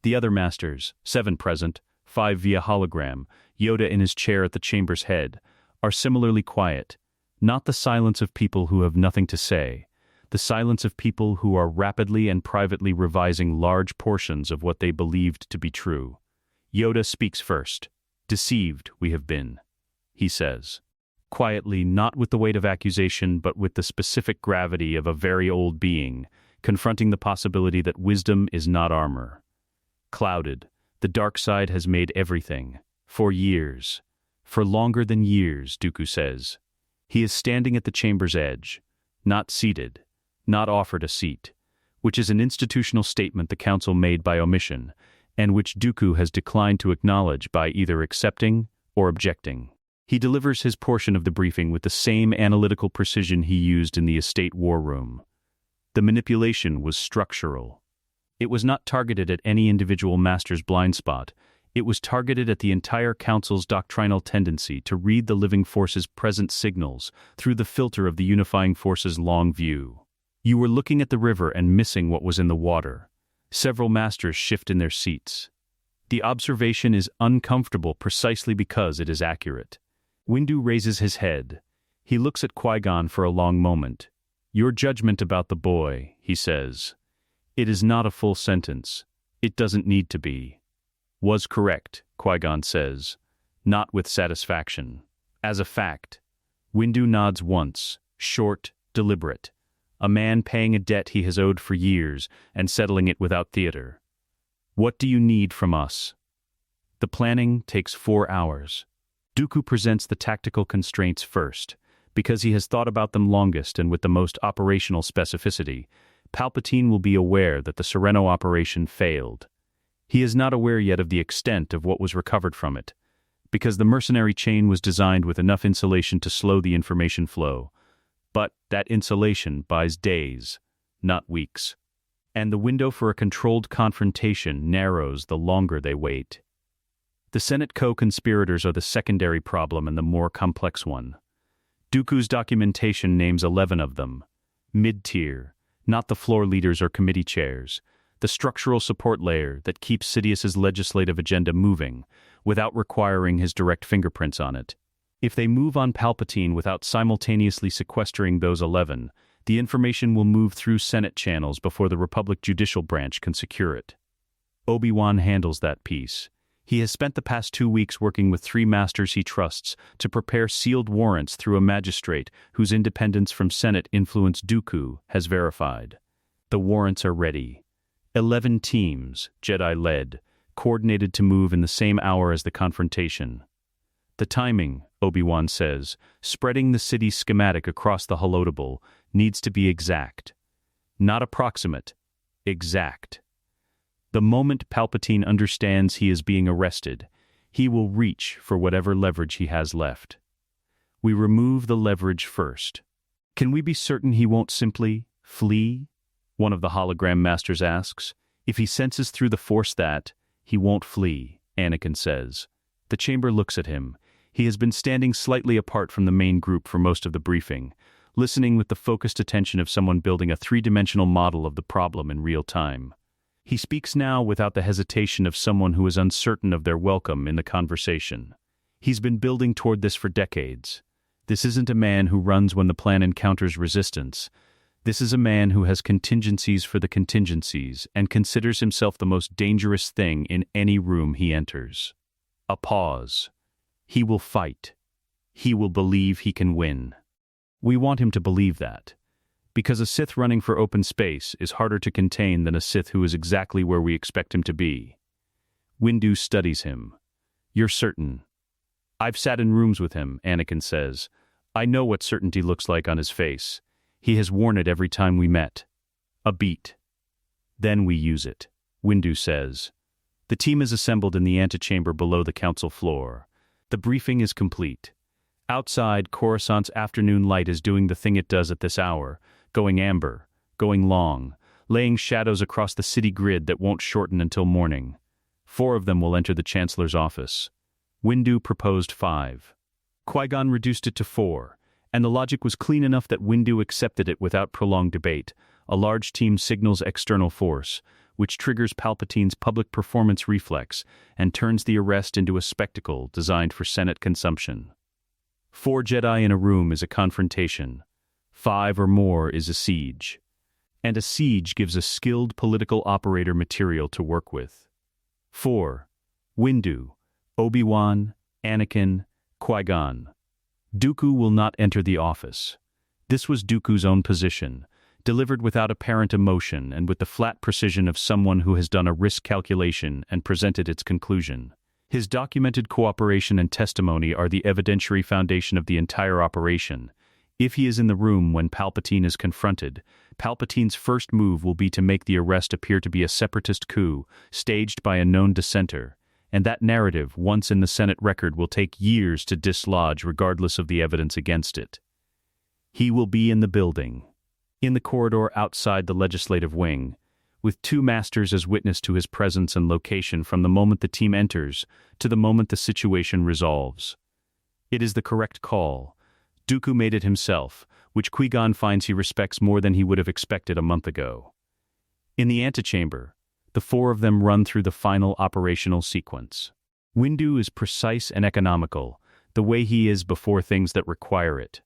The other masters, 7 present, 5 via hologram, Yoda in his chair at the chamber's head, are similarly quiet, not the silence of people who have nothing to say, the silence of people who are rapidly and privately revising large portions of what they believed to be true. Yoda speaks first. "Deceived we have been," he says. Quietly, not with the weight of accusation, but with the specific gravity of a very old being, confronting the possibility that wisdom is not armor. Clouded, the dark side has made everything. For years. For longer than years, Dooku says. He is standing at the chamber's edge, not seated, not offered a seat, which is an institutional statement the Council made by omission, and which Dooku has declined to acknowledge by either accepting or objecting. He delivers his portion of the briefing with the same analytical precision he used in the estate war room. The manipulation was structural. It was not targeted at any individual master's blind spot. It was targeted at the entire Council's doctrinal tendency to read the living force's present signals through the filter of the unifying force's long view. You were looking at the river and missing what was in the water. Several masters shift in their seats. The observation is uncomfortable precisely because it is accurate. Windu raises his head. He looks at Qui-Gon for a long moment. "Your judgment about the boy," he says. "It is not a full sentence. It doesn't need to be." "Was correct," Qui-Gon says, not with satisfaction. As a fact. Windu nods once, short, deliberate. A man paying a debt he has owed for years and settling it without theater. "What do you need from us?" The planning takes 4 hours. Dooku presents the tactical constraints first, because he has thought about them longest and with the most operational specificity. Palpatine will be aware that the Sereno operation failed. He is not aware yet of the extent of what was recovered from it, because the mercenary chain was designed with enough insulation to slow the information flow. But that insulation buys days, not weeks. And the window for a controlled confrontation narrows the longer they wait. The Senate co-conspirators are the secondary problem and the more complex one. Dooku's documentation names 11 of them. Mid-tier, not the floor leaders or committee chairs, the structural support layer that keeps Sidious's legislative agenda moving, without requiring his direct fingerprints on it. If they move on Palpatine without simultaneously sequestering those 11, the information will move through Senate channels before the Republic judicial branch can secure it. Obi-Wan handles that piece. He has spent the past 2 weeks working with 3 masters he trusts to prepare sealed warrants through a magistrate whose independence from Senate influence Dooku has verified. The warrants are ready. 11 teams, Jedi-led, coordinated to move in the same hour as the confrontation. The timing, Obi-Wan says, spreading the city's schematic across the holotable, needs to be exact. Not approximate, exact. The moment Palpatine understands he is being arrested, he will reach for whatever leverage he has left. We remove the leverage first. "Can we be certain he won't simply flee?" one of the hologram masters asks. "If he senses through the Force that, he won't flee," Anakin says. The chamber looks at him. He has been standing slightly apart from the main group for most of the briefing, listening with the focused attention of someone building a 3-dimensional model of the problem in real time. He speaks now without the hesitation of someone who is uncertain of their welcome in the conversation. He's been building toward this for decades. This isn't a man who runs when the plan encounters resistance. This is a man who has contingencies for the contingencies and considers himself the most dangerous thing in any room he enters. A pause. He will fight. He will believe he can win. We want him to believe that, because a Sith running for open space is harder to contain than a Sith who is exactly where we expect him to be. Windu studies him. "You're certain." "I've sat in rooms with him," Anakin says. "I know what certainty looks like on his face. He has worn it every time we met." A beat. "Then we use it," Windu says. The team is assembled in the antechamber below the council floor. The briefing is complete. Outside, Coruscant's afternoon light is doing the thing it does at this hour, going amber, going long, laying shadows across the city grid that won't shorten until morning. 4 of them will enter the Chancellor's office. Windu proposed 5. Qui-Gon reduced it to 4, and the logic was clean enough that Windu accepted it without prolonged debate. A large team signals external force, which triggers Palpatine's public performance reflex and turns the arrest into a spectacle designed for Senate consumption. 4 Jedi in a room is a confrontation. 5 or more is a siege. And a siege gives a skilled political operator material to work with. 4. Windu, Obi-Wan, Anakin, Qui-Gon. Dooku will not enter the office. This was Dooku's own position, delivered without apparent emotion and with the flat precision of someone who has done a risk calculation and presented its conclusion. His documented cooperation and testimony are the evidentiary foundation of the entire operation. If he is in the room when Palpatine is confronted, Palpatine's first move will be to make the arrest appear to be a separatist coup, staged by a known dissenter, and that narrative, once in the Senate record, will take years to dislodge regardless of the evidence against it. He will be in the building, in the corridor outside the legislative wing, with 2 masters as witness to his presence and location from the moment the team enters to the moment the situation resolves. It is the correct call. Dooku made it himself, which Qui-Gon finds he respects more than he would have expected a month ago. In the antechamber, the 4 of them run through the final operational sequence. Windu is precise and economical, the way he is before things that require it.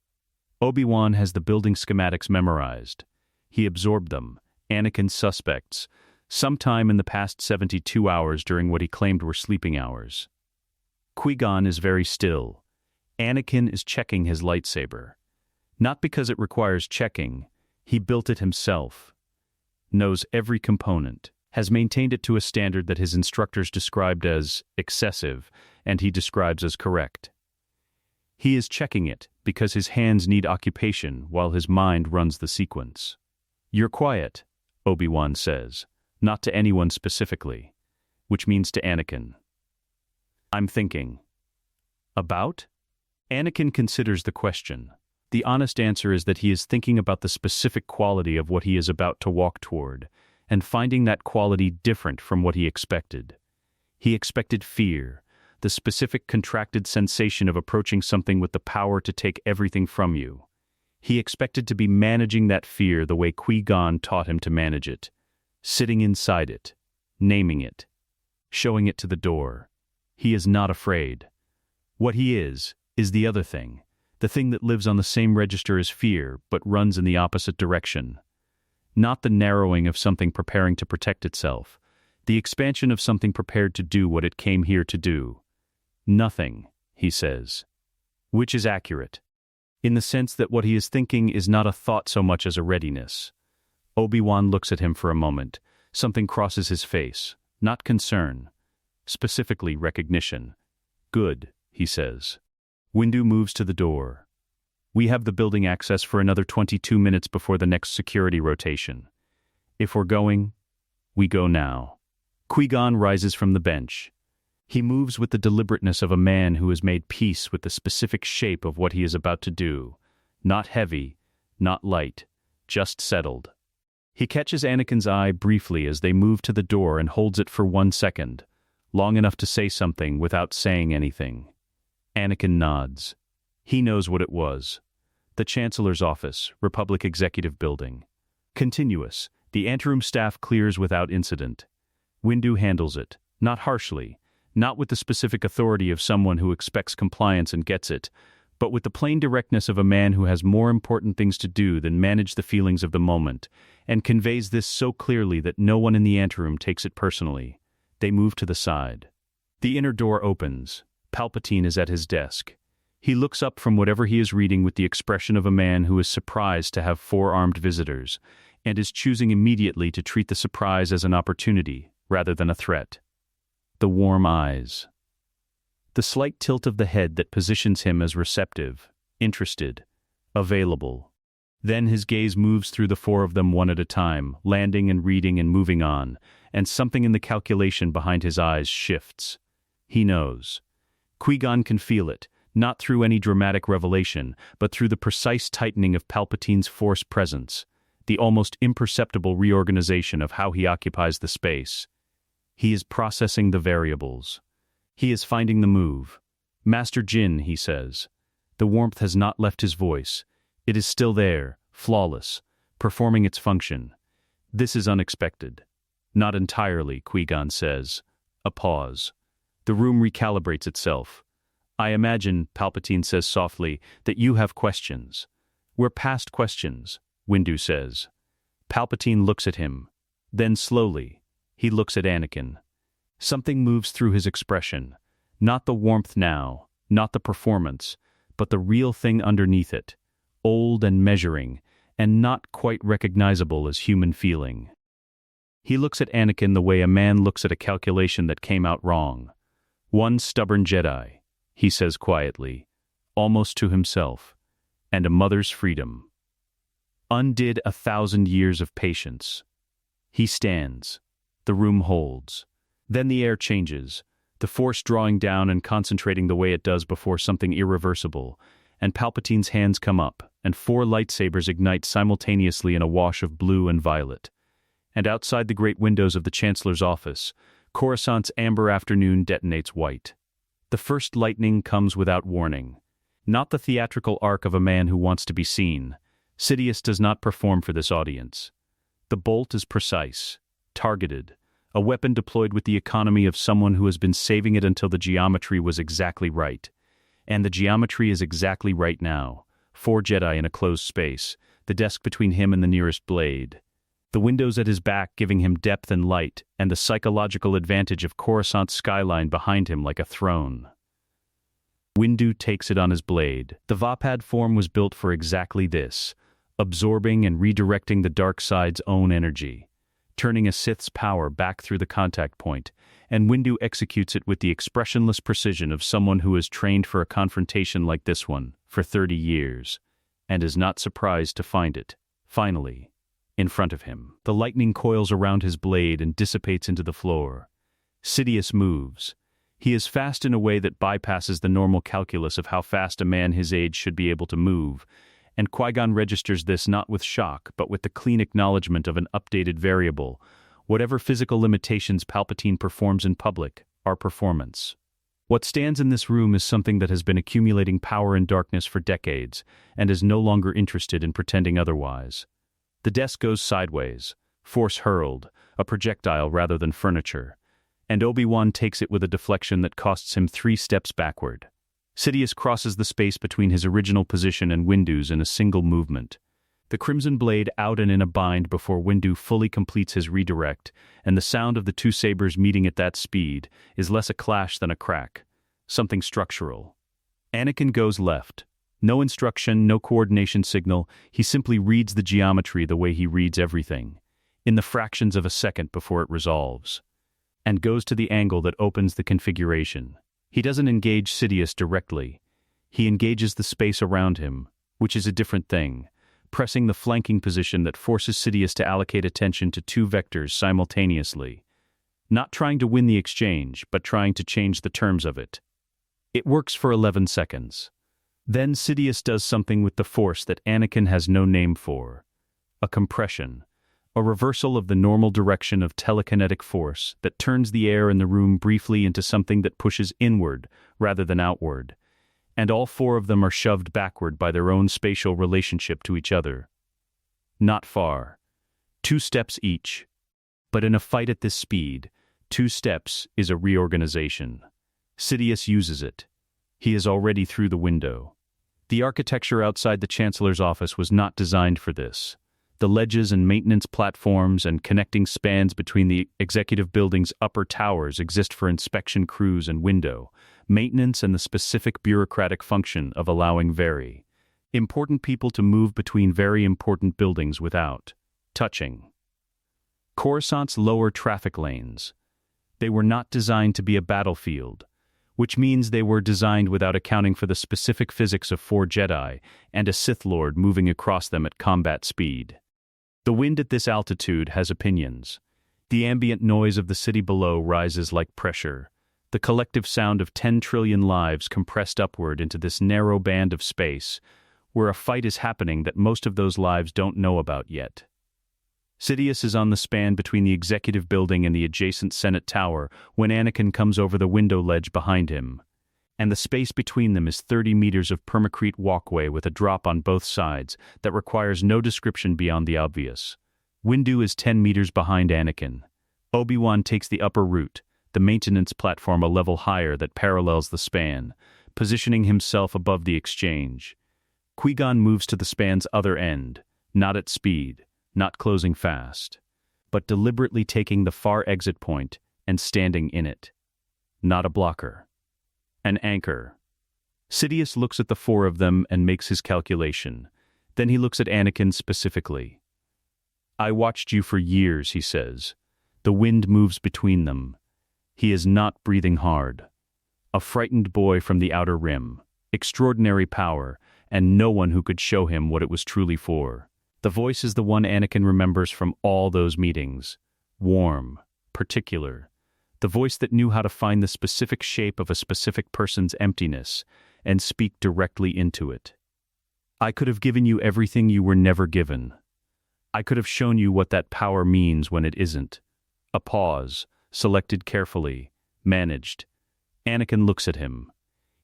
Obi-Wan has the building schematics memorized. He absorbed them, Anakin's suspects, sometime in the past 72 hours during what he claimed were sleeping hours. Qui-Gon is very still. Anakin is checking his lightsaber. Not because it requires checking, he built it himself. Knows every component, has maintained it to a standard that his instructors described as excessive, and he describes as correct. He is checking it because his hands need occupation while his mind runs the sequence. "You're quiet," Obi-Wan says, not to anyone specifically, which means to Anakin. "I'm thinking." "About?" Anakin considers the question. The honest answer is that he is thinking about the specific quality of what he is about to walk toward, and finding that quality different from what he expected. He expected fear, the specific contracted sensation of approaching something with the power to take everything from you. He expected to be managing that fear the way Qui-Gon taught him to manage it, sitting inside it, naming it, showing it to the door. He is not afraid. What he is the other thing, the thing that lives on the same register as fear but runs in the opposite direction. Not the narrowing of something preparing to protect itself, the expansion of something prepared to do what it came here to do. Nothing, he says. Which is accurate, in the sense that what he is thinking is not a thought so much as a readiness. Obi-Wan looks at him for a moment. Something crosses his face, not concern, specifically recognition. "Good," he says. Windu moves to the door. "We have the building access for another 22 minutes before the next security rotation. If we're going, we go now." Qui-Gon rises from the bench. He moves with the deliberateness of a man who has made peace with the specific shape of what he is about to do. Not heavy, not light, just settled. He catches Anakin's eye briefly as they move to the door and holds it for 1 second, long enough to say something without saying anything. Anakin nods. He knows what it was. The Chancellor's office, Republic Executive Building. Continuous, the anteroom staff clears without incident. Windu handles it, not harshly, not with the specific authority of someone who expects compliance and gets it, but with the plain directness of a man who has more important things to do than manage the feelings of the moment, and conveys this so clearly that no one in the anteroom takes it personally. They move to the side. The inner door opens. Palpatine is at his desk. He looks up from whatever he is reading with the expression of a man who is surprised to have 4 armed visitors, and is choosing immediately to treat the surprise as an opportunity, rather than a threat. The warm eyes. The slight tilt of the head that positions him as receptive, interested, available. Then his gaze moves through the 4 of them one at a time, landing and reading and moving on, and something in the calculation behind his eyes shifts. He knows. Qui-Gon can feel it, not through any dramatic revelation, but through the precise tightening of Palpatine's Force presence, the almost imperceptible reorganization of how he occupies the space. He is processing the variables. He is finding the move. Master Jinn, he says. The warmth has not left his voice. It is still there, flawless, performing its function. This is unexpected. Not entirely, Qui-Gon says. A pause. The room recalibrates itself. I imagine, Palpatine says softly, that you have questions. We're past questions, Windu says. Palpatine looks at him. Then slowly, he looks at Anakin. Something moves through his expression. Not the warmth now, not the performance, but the real thing underneath it. Old and measuring, and not quite recognizable as human feeling. He looks at Anakin the way a man looks at a calculation that came out wrong. One stubborn Jedi, he says quietly, almost to himself, and a mother's freedom. Undid 1,000 years of patience. He stands. The room holds. Then the air changes, the Force drawing down and concentrating the way it does before something irreversible, and Palpatine's hands come up, and 4 lightsabers ignite simultaneously in a wash of blue and violet. And outside the great windows of the Chancellor's office, Coruscant's amber afternoon detonates white. The first lightning comes without warning. Not the theatrical arc of a man who wants to be seen. Sidious does not perform for this audience. The bolt is precise, targeted, a weapon deployed with the economy of someone who has been saving it until the geometry was exactly right. And the geometry is exactly right now. 4 Jedi in a closed space, the desk between him and the nearest blade. The windows at his back giving him depth and light, and the psychological advantage of Coruscant's skyline behind him like a throne. Windu takes it on his blade. The Vapad form was built for exactly this, absorbing and redirecting the dark side's own energy, turning a Sith's power back through the contact point, and Windu executes it with the expressionless precision of someone who has trained for a confrontation like this one for 30 years, and is not surprised to find it, finally, in front of him. The lightning coils around his blade and dissipates into the floor. Sidious moves. He is fast in a way that bypasses the normal calculus of how fast a man his age should be able to move, and Qui-Gon registers this not with shock, but with the clean acknowledgement of an updated variable. Whatever physical limitations Palpatine performs in public, are performance. What stands in this room is something that has been accumulating power in darkness for decades, and is no longer interested in pretending otherwise. The desk goes sideways, Force hurled, a projectile rather than furniture, and Obi-Wan takes it with a deflection that costs him 3 steps backward. Sidious crosses the space between his original position and Windu's in a single movement. The crimson blade out and in a bind before Windu fully completes his redirect, and the sound of the 2 sabers meeting at that speed is less a clash than a crack, something structural. Anakin goes left. No instruction, no coordination signal, he simply reads the geometry the way he reads everything, in the fractions of a second before it resolves, and goes to the angle that opens the configuration. He doesn't engage Sidious directly. He engages the space around him, which is a different thing, pressing the flanking position that forces Sidious to allocate attention to 2 vectors simultaneously. Not trying to win the exchange, but trying to change the terms of it. It works for 11 seconds. Then Sidious does something with the Force that Anakin has no name for. A compression. A reversal of the normal direction of telekinetic force that turns the air in the room briefly into something that pushes inward rather than outward, and all 4 of them are shoved backward by their own spatial relationship to each other. Not far. 2 steps each. But in a fight at this speed, 2 steps is a reorganization. Sidious uses it. He is already through the window. The architecture outside the Chancellor's office was not designed for this. The ledges and maintenance platforms and connecting spans between the executive building's upper towers exist for inspection crews and window, maintenance and the specific bureaucratic function of allowing very important people to move between very important buildings without touching. Coruscant's lower traffic lanes. They were not designed to be a battlefield, which means they were designed without accounting for the specific physics of 4 Jedi and a Sith Lord moving across them at combat speed. The wind at this altitude has opinions. The ambient noise of the city below rises like pressure, the collective sound of 10 trillion lives compressed upward into this narrow band of space, where a fight is happening that most of those lives don't know about yet. Sidious is on the span between the executive building and the adjacent Senate Tower when Anakin comes over the window ledge behind him, and the space between them is 30 meters of permacrete walkway with a drop on both sides that requires no description beyond the obvious. Windu is 10 meters behind Anakin. Obi-Wan takes the upper route, the maintenance platform a level higher that parallels the span, positioning himself above the exchange. Qui-Gon moves to the span's other end, not at speed, not closing fast, but deliberately taking the far exit point and standing in it. Not a blocker. An anchor. Sidious looks at the four of them and makes his calculation. Then he looks at Anakin specifically. "I watched you for years," he says. The wind moves between them. He is not breathing hard. A frightened boy from the outer rim. Extraordinary power, and no one who could show him what it was truly for. The voice is the one Anakin remembers from all those meetings. Warm, particular. The voice that knew how to find the specific shape of a specific person's emptiness and speak directly into it. "I could have given you everything you were never given. I could have shown you what that power means when it isn't." A pause, selected carefully, managed. Anakin looks at him.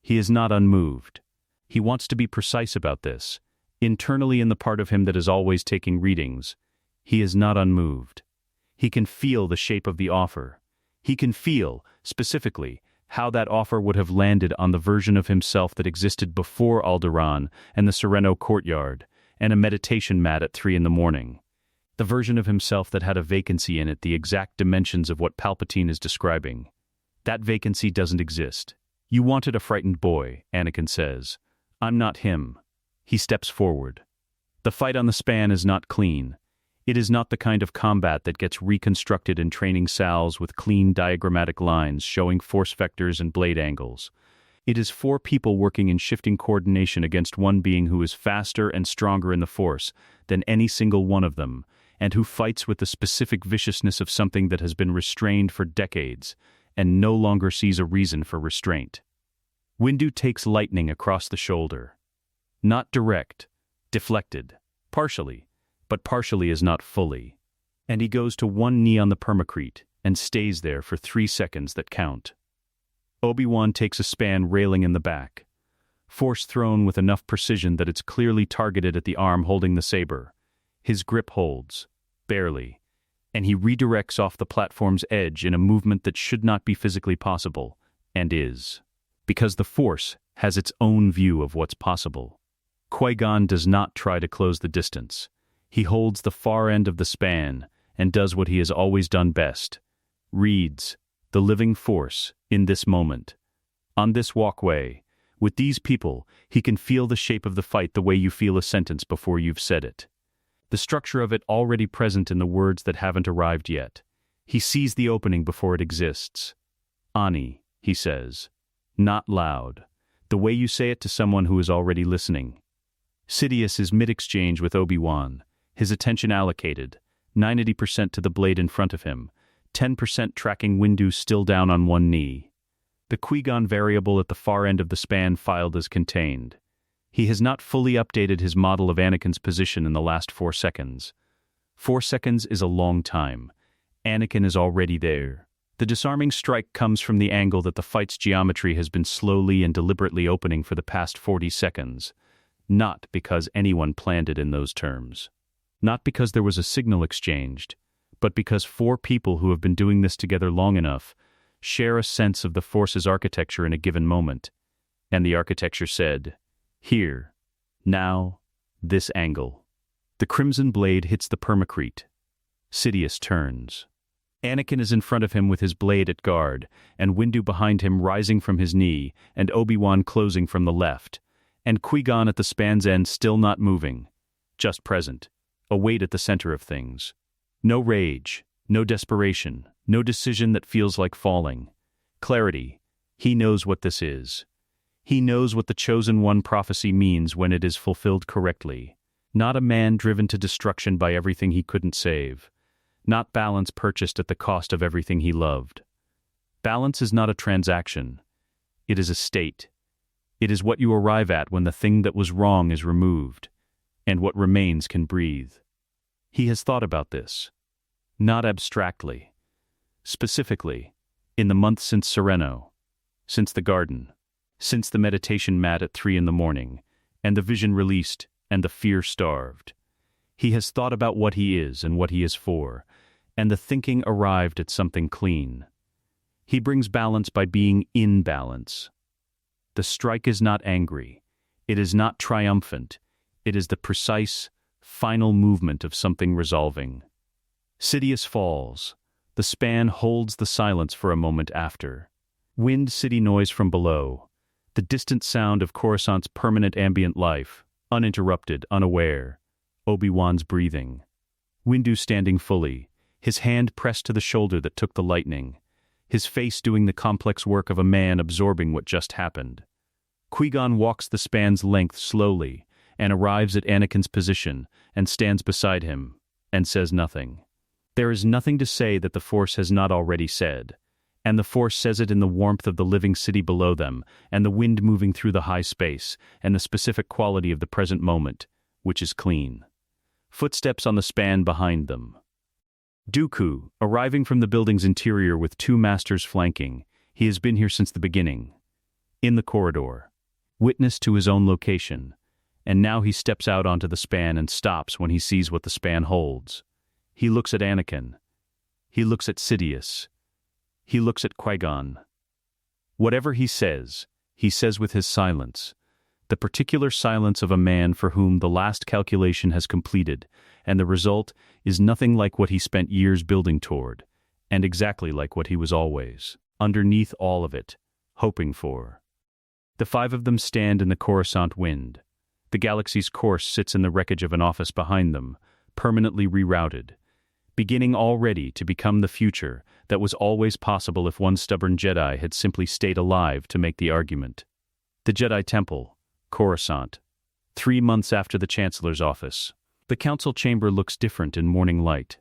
He is not unmoved. He wants to be precise about this. Internally in the part of him that is always taking readings, he is not unmoved. He can feel the shape of the offer. He can feel, specifically, how that offer would have landed on the version of himself that existed before Alderaan and the Sereno courtyard, and a meditation mat at 3 a.m. The version of himself that had a vacancy in it the exact dimensions of what Palpatine is describing. That vacancy doesn't exist. "You wanted a frightened boy," Anakin says. "I'm not him." He steps forward. The fight on the span is not clean. It is not the kind of combat that gets reconstructed in training sals with clean diagrammatic lines showing force vectors and blade angles. It is 4 people working in shifting coordination against one being who is faster and stronger in the Force than any single one of them, and who fights with the specific viciousness of something that has been restrained for decades and no longer sees a reason for restraint. Windu takes lightning across the shoulder. Not direct, deflected, partially, but partially is not fully. And he goes to one knee on the permacrete and stays there for 3 seconds that count. Obi-Wan takes a span railing in the back. Force thrown with enough precision that it's clearly targeted at the arm holding the saber. His grip holds, barely, and he redirects off the platform's edge in a movement that should not be physically possible, and is. Because the Force has its own view of what's possible. Qui-Gon does not try to close the distance. He holds the far end of the span and does what he has always done best. Reads the living Force in this moment. On this walkway, with these people, he can feel the shape of the fight the way you feel a sentence before you've said it. The structure of it already present in the words that haven't arrived yet. He sees the opening before it exists. "Ani," he says. Not loud. The way you say it to someone who is already listening. Sidious is mid-exchange with Obi-Wan, his attention allocated, 90% to the blade in front of him, 10% tracking Windu still down on one knee. The Qui-Gon variable at the far end of the span filed as contained. He has not fully updated his model of Anakin's position in the last 4 seconds. 4 seconds is a long time. Anakin is already there. The disarming strike comes from the angle that the fight's geometry has been slowly and deliberately opening for the past 40 seconds. Not because anyone planned it in those terms. Not because there was a signal exchanged, but because 4 people who have been doing this together long enough share a sense of the Force's architecture in a given moment. And the architecture said, "Here, now, this angle." The crimson blade hits the permacrete. Sidious turns. Anakin is in front of him with his blade at guard, and Windu behind him rising from his knee, and Obi-Wan closing from the left, and Qui-Gon at the span's end still not moving, just present, a weight at the center of things. No rage, no desperation, no decision that feels like falling. Clarity. He knows what this is. He knows what the Chosen One prophecy means when it is fulfilled correctly. Not a man driven to destruction by everything he couldn't save. not balance purchased at the cost of everything he loved. Balance is not a transaction. It is a state. It is what you arrive at when the thing that was wrong is removed, and what remains can breathe. He has thought about this. Not abstractly. Specifically, in the months since Sereno, since the garden, since the meditation mat at 3 a.m, and the vision released, and the fear starved. He has thought about what he is and what he is for, and the thinking arrived at something clean. He brings balance by being in balance. The strike is not angry. It is not triumphant. It is the precise, final movement of something resolving. Sidious falls. The span holds the silence for a moment after. Wind city noise from below. The distant sound of Coruscant's permanent ambient life, uninterrupted, unaware. Obi-Wan's breathing. Windu standing fully, his hand pressed to the shoulder that took the lightning, his face doing the complex work of a man absorbing what just happened. Qui-Gon walks the span's length slowly, and arrives at Anakin's position, and stands beside him, and says nothing. There is nothing to say that the Force has not already said, and the Force says it in the warmth of the living city below them, and the wind moving through the high space, and the specific quality of the present moment, which is clean. Footsteps on the span behind them. Dooku, arriving from the building's interior with 2 masters flanking, he has been here since the beginning. In the corridor. Witness to his own location, and now he steps out onto the span and stops when he sees what the span holds. He looks at Anakin. He looks at Sidious. He looks at Qui-Gon. Whatever he says with his silence, the particular silence of a man for whom the last calculation has completed, and the result is nothing like what he spent years building toward, and exactly like what he was always, underneath all of it, hoping for. The 5 of them stand in the Coruscant wind. The galaxy's course sits in the wreckage of an office behind them, permanently rerouted, beginning already to become the future that was always possible if one stubborn Jedi had simply stayed alive to make the argument. The Jedi Temple, Coruscant, 3 months after the Chancellor's office. The council chamber looks different in morning light.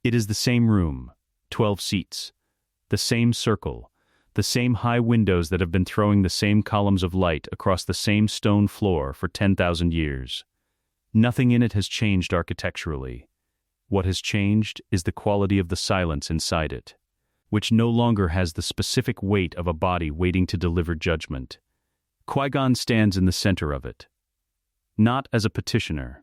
It is the same room, 12 seats, the same circle, the same high windows that have been throwing the same columns of light across the same stone floor for 10,000 years. Nothing in it has changed architecturally. What has changed is the quality of the silence inside it, which no longer has the specific weight of a body waiting to deliver judgment. Qui-Gon stands in the center of it. Not as a petitioner,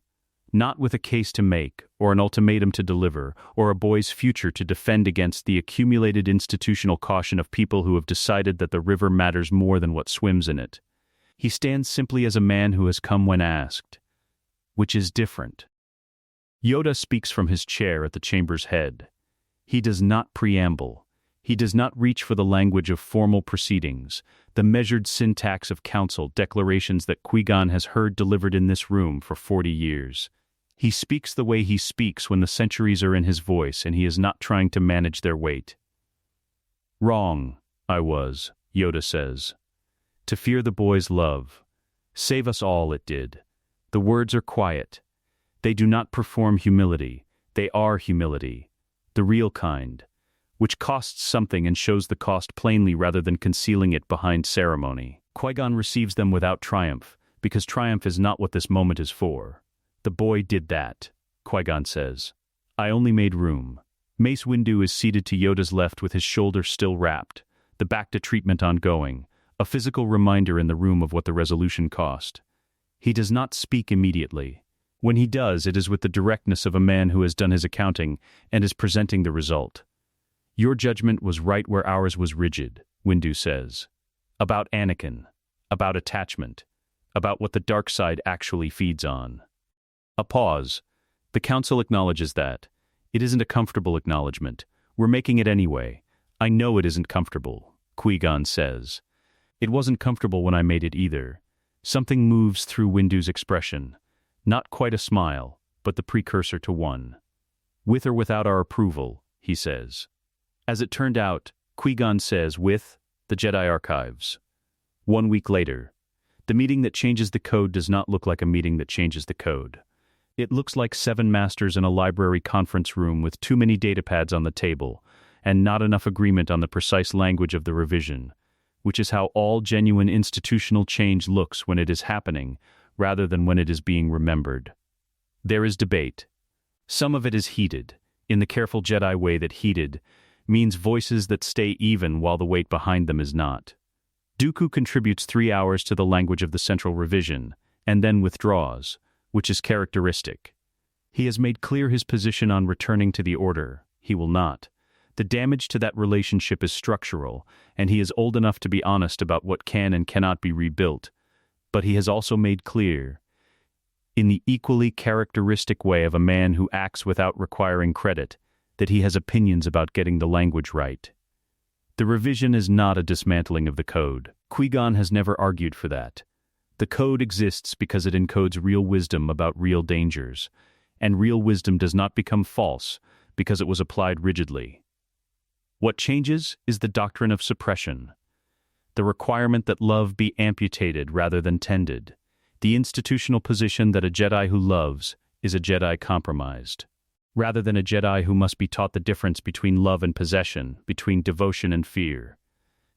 not with a case to make, or an ultimatum to deliver, or a boy's future to defend against the accumulated institutional caution of people who have decided that the river matters more than what swims in it. He stands simply as a man who has come when asked, which is different. Yoda speaks from his chair at the chamber's head. He does not preamble. He does not reach for the language of formal proceedings, the measured syntax of council declarations that Qui-Gon has heard delivered in this room for 40 years. He speaks the way he speaks when the centuries are in his voice and he is not trying to manage their weight. Wrong, I was, Yoda says. To fear the boy's love. Save us all, it did. The words are quiet. They do not perform humility. They are humility. The real kind. Which costs something and shows the cost plainly rather than concealing it behind ceremony. Qui-Gon receives them without triumph, because triumph is not what this moment is for. The boy did that, Qui-Gon says. I only made room. Mace Windu is seated to Yoda's left with his shoulder still wrapped, the back-to-treatment ongoing, a physical reminder in the room of what the resolution cost. He does not speak immediately. When he does, it is with the directness of a man who has done his accounting and is presenting the result. Your judgment was right where ours was rigid, Windu says. About Anakin, about attachment, about what the dark side actually feeds on. A pause. The council acknowledges that. It isn't a comfortable acknowledgement. We're making it anyway. I know it isn't comfortable, Qui-Gon says. It wasn't comfortable when I made it either. Something moves through Windu's expression. Not quite a smile, but the precursor to one. With or without our approval, he says. As it turned out, Qui-Gon says with the Jedi Archives. 1 week later. The meeting that changes the code does not look like a meeting that changes the code. It looks like 7 masters in a library conference room with too many datapads on the table, and not enough agreement on the precise language of the revision, which is how all genuine institutional change looks when it is happening, rather than when it is being remembered. There is debate. Some of it is heated, in the careful Jedi way that heated means voices that stay even while the weight behind them is not. Dooku contributes 3 hours to the language of the central revision, and then withdraws, which is characteristic. He has made clear his position on returning to the Order. He will not. The damage to that relationship is structural, and he is old enough to be honest about what can and cannot be rebuilt, but he has also made clear, in the equally characteristic way of a man who acts without requiring credit, that he has opinions about getting the language right. The revision is not a dismantling of the code. Qui-Gon has never argued for that. The code exists because it encodes real wisdom about real dangers, and real wisdom does not become false because it was applied rigidly. What changes is the doctrine of suppression, the requirement that love be amputated rather than tended, the institutional position that a Jedi who loves is a Jedi compromised, rather than a Jedi who must be taught the difference between love and possession, between devotion and fear.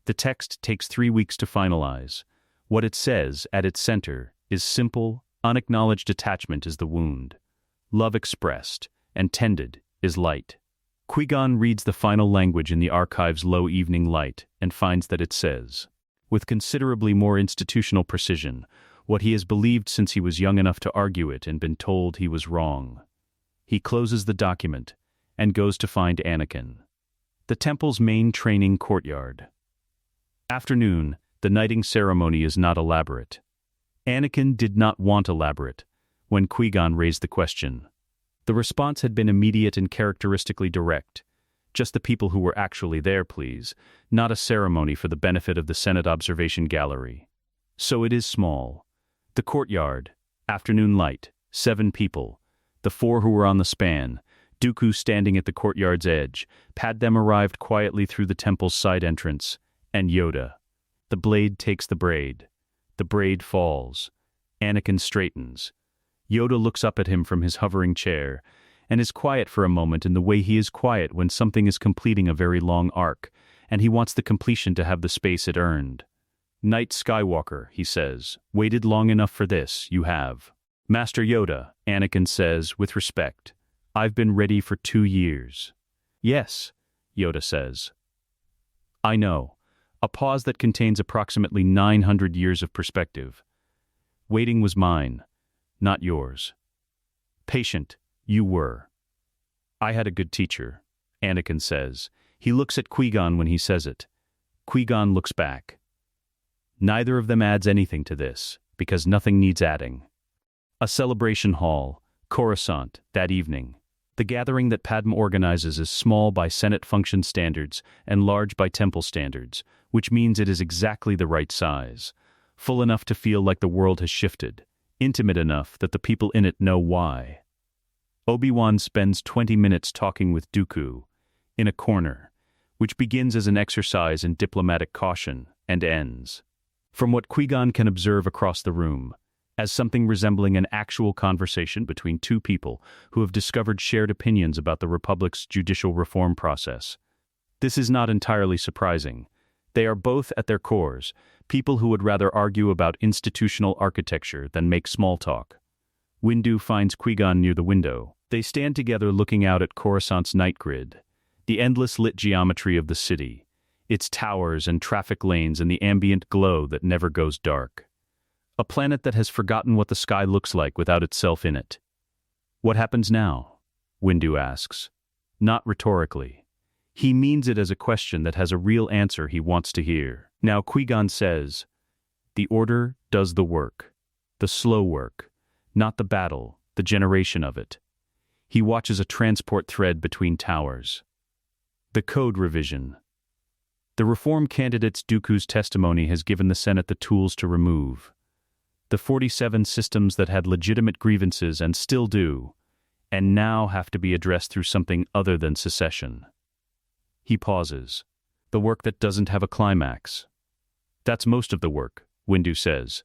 The text takes 3 weeks to finalize. What it says, at its center, is simple, unacknowledged attachment is the wound. Love expressed, and tended, is light. Qui-Gon reads the final language in the archive's low evening light and finds that it says, with considerably more institutional precision, what he has believed since he was young enough to argue it and been told he was wrong. He closes the document and goes to find Anakin. The temple's main training courtyard. Afternoon, the knighting ceremony is not elaborate. Anakin did not want elaborate when Qui-Gon raised the question. The response had been immediate and characteristically direct. Just the people who were actually there, please, not a ceremony for the benefit of the Senate observation gallery. So it is small. The courtyard, afternoon light, 7 people, the 4 who were on the span, Dooku standing at the courtyard's edge, Padmé arrived quietly through the temple's side entrance, and Yoda. The blade takes the braid. The braid falls. Anakin straightens. Yoda looks up at him from his hovering chair, and is quiet for a moment in the way he is quiet when something is completing a very long arc, and he wants the completion to have the space it earned. Knight Skywalker, he says, waited long enough for this, you have. Master Yoda, Anakin says, with respect, I've been ready for 2 years. Yes, Yoda says. I know. A pause that contains approximately 900 years of perspective. Waiting was mine, not yours. Patient, you were. I had a good teacher, Anakin says. He looks at Qui-Gon when he says it. Qui-Gon looks back. Neither of them adds anything to this, because nothing needs adding. A celebration hall, Coruscant, that evening. The gathering that Padmé organizes is small by Senate function standards and large by temple standards, which means it is exactly the right size. Full enough to feel like the world has shifted, intimate enough that the people in it know why. Obi-Wan spends 20 minutes talking with Dooku, in a corner, which begins as an exercise in diplomatic caution and ends, from what Qui-Gon can observe across the room, as something resembling an actual conversation between 2 people who have discovered shared opinions about the Republic's judicial reform process. This is not entirely surprising. They are both, at their cores, people who would rather argue about institutional architecture than make small talk. Windu finds Qui-Gon near the window. They stand together looking out at Coruscant's night grid, the endless lit geometry of the city, its towers and traffic lanes and the ambient glow that never goes dark. A planet that has forgotten what the sky looks like without itself in it. What happens now? Windu asks. Not rhetorically. He means it as a question that has a real answer he wants to hear. Now Qui-Gon says, the Order does the work. The slow work. Not the battle, the generation of it. He watches a transport thread between towers. The code revision. The reform candidate's Dooku's testimony has given the Senate the tools to remove. The 47 systems that had legitimate grievances and still do, and now have to be addressed through something other than secession. He pauses. The work that doesn't have a climax. That's most of the work, Windu says.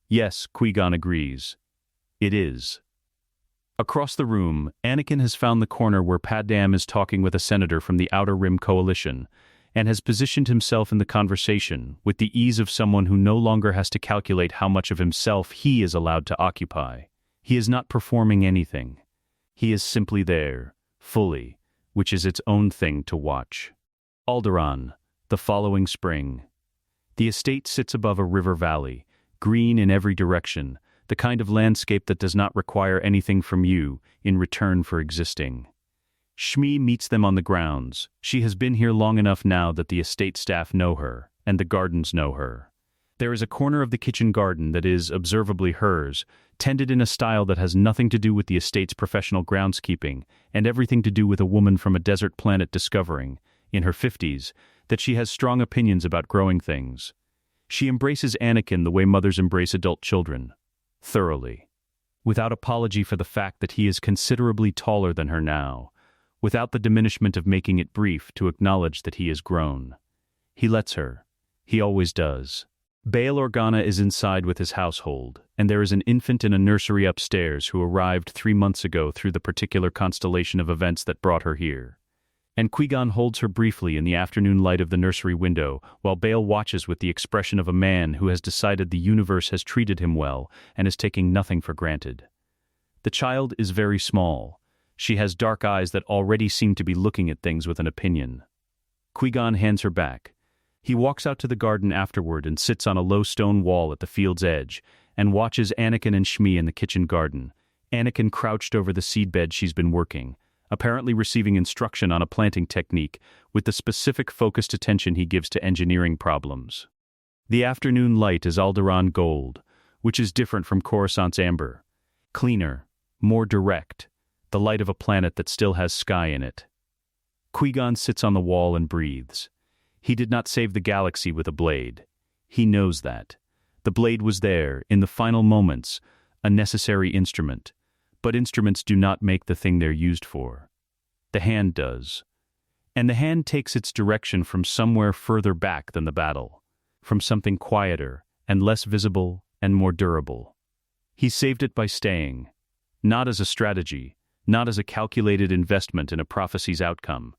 Yes, Qui-Gon agrees. It is. Across the room, Anakin has found the corner where Padmé is talking with a senator from the Outer Rim Coalition, and has positioned himself in the conversation with the ease of someone who no longer has to calculate how much of himself he is allowed to occupy. He is not performing anything. He is simply there, fully, which is its own thing to watch. Alderaan, the following spring. The estate sits above a river valley, green in every direction, the kind of landscape that does not require anything from you in return for existing. Shmi meets them on the grounds. She has been here long enough now that the estate staff know her, and the gardens know her. There is a corner of the kitchen garden that is, observably hers, tended in a style that has nothing to do with the estate's professional groundskeeping, and everything to do with a woman from a desert planet discovering, in her 50s, that she has strong opinions about growing things. She embraces Anakin the way mothers embrace adult children. Thoroughly. Without apology for the fact that he is considerably taller than her now, without the diminishment of making it brief to acknowledge that he is grown. He lets her. He always does. Bail Organa is inside with his household, and there is an infant in a nursery upstairs who arrived 3 months ago through the particular constellation of events that brought her here. And Qui-Gon holds her briefly in the afternoon light of the nursery window, while Bail watches with the expression of a man who has decided the universe has treated him well and is taking nothing for granted. The child is very small. She has dark eyes that already seem to be looking at things with an opinion. Qui-Gon hands her back. He walks out to the garden afterward and sits on a low stone wall at the field's edge, and watches Anakin and Shmi in the kitchen garden. Anakin crouched over the seedbed she's been working, apparently receiving instruction on a planting technique with the specific focused attention he gives to engineering problems. The afternoon light is Alderaan gold, which is different from Coruscant's amber. Cleaner, more direct, the light of a planet that still has sky in it. Qui-Gon sits on the wall and breathes. He did not save the galaxy with a blade. He knows that. The blade was there, in the final moments, a necessary instrument. But instruments do not make the thing they're used for. The hand does. And the hand takes its direction from somewhere further back than the battle, from something quieter and less visible and more durable. He saved it by staying, not as a strategy, not as a calculated investment in a prophecy's outcome.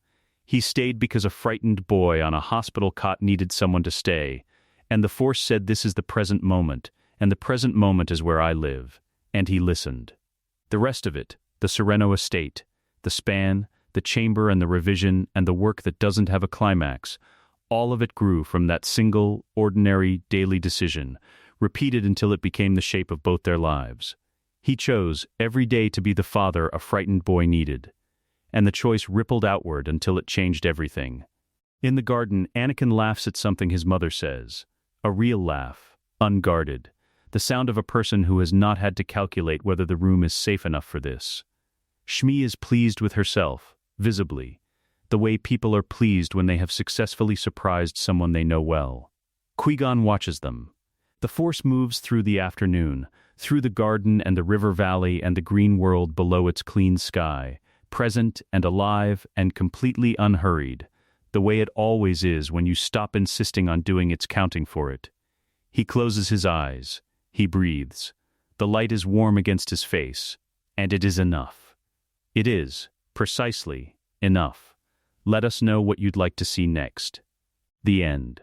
He stayed because a frightened boy on a hospital cot needed someone to stay, and the Force said this is the present moment, and the present moment is where I live, and he listened. The rest of it, the Sereno estate, the span, the chamber and the revision and the work that doesn't have a climax, all of it grew from that single, ordinary, daily decision, repeated until it became the shape of both their lives. He chose every day to be the father a frightened boy needed, and the choice rippled outward until it changed everything. In the garden, Anakin laughs at something his mother says, a real laugh, unguarded. The sound of a person who has not had to calculate whether the room is safe enough for this. Shmi is pleased with herself, visibly, the way people are pleased when they have successfully surprised someone they know well. Qui-Gon watches them. The Force moves through the afternoon, through the garden and the river valley and the green world below its clean sky, present and alive and completely unhurried, the way it always is when you stop insisting on doing its counting for it. He closes his eyes. He breathes. The light is warm against his face, and it is enough. It is, precisely, enough. Let us know what you'd like to see next. The end.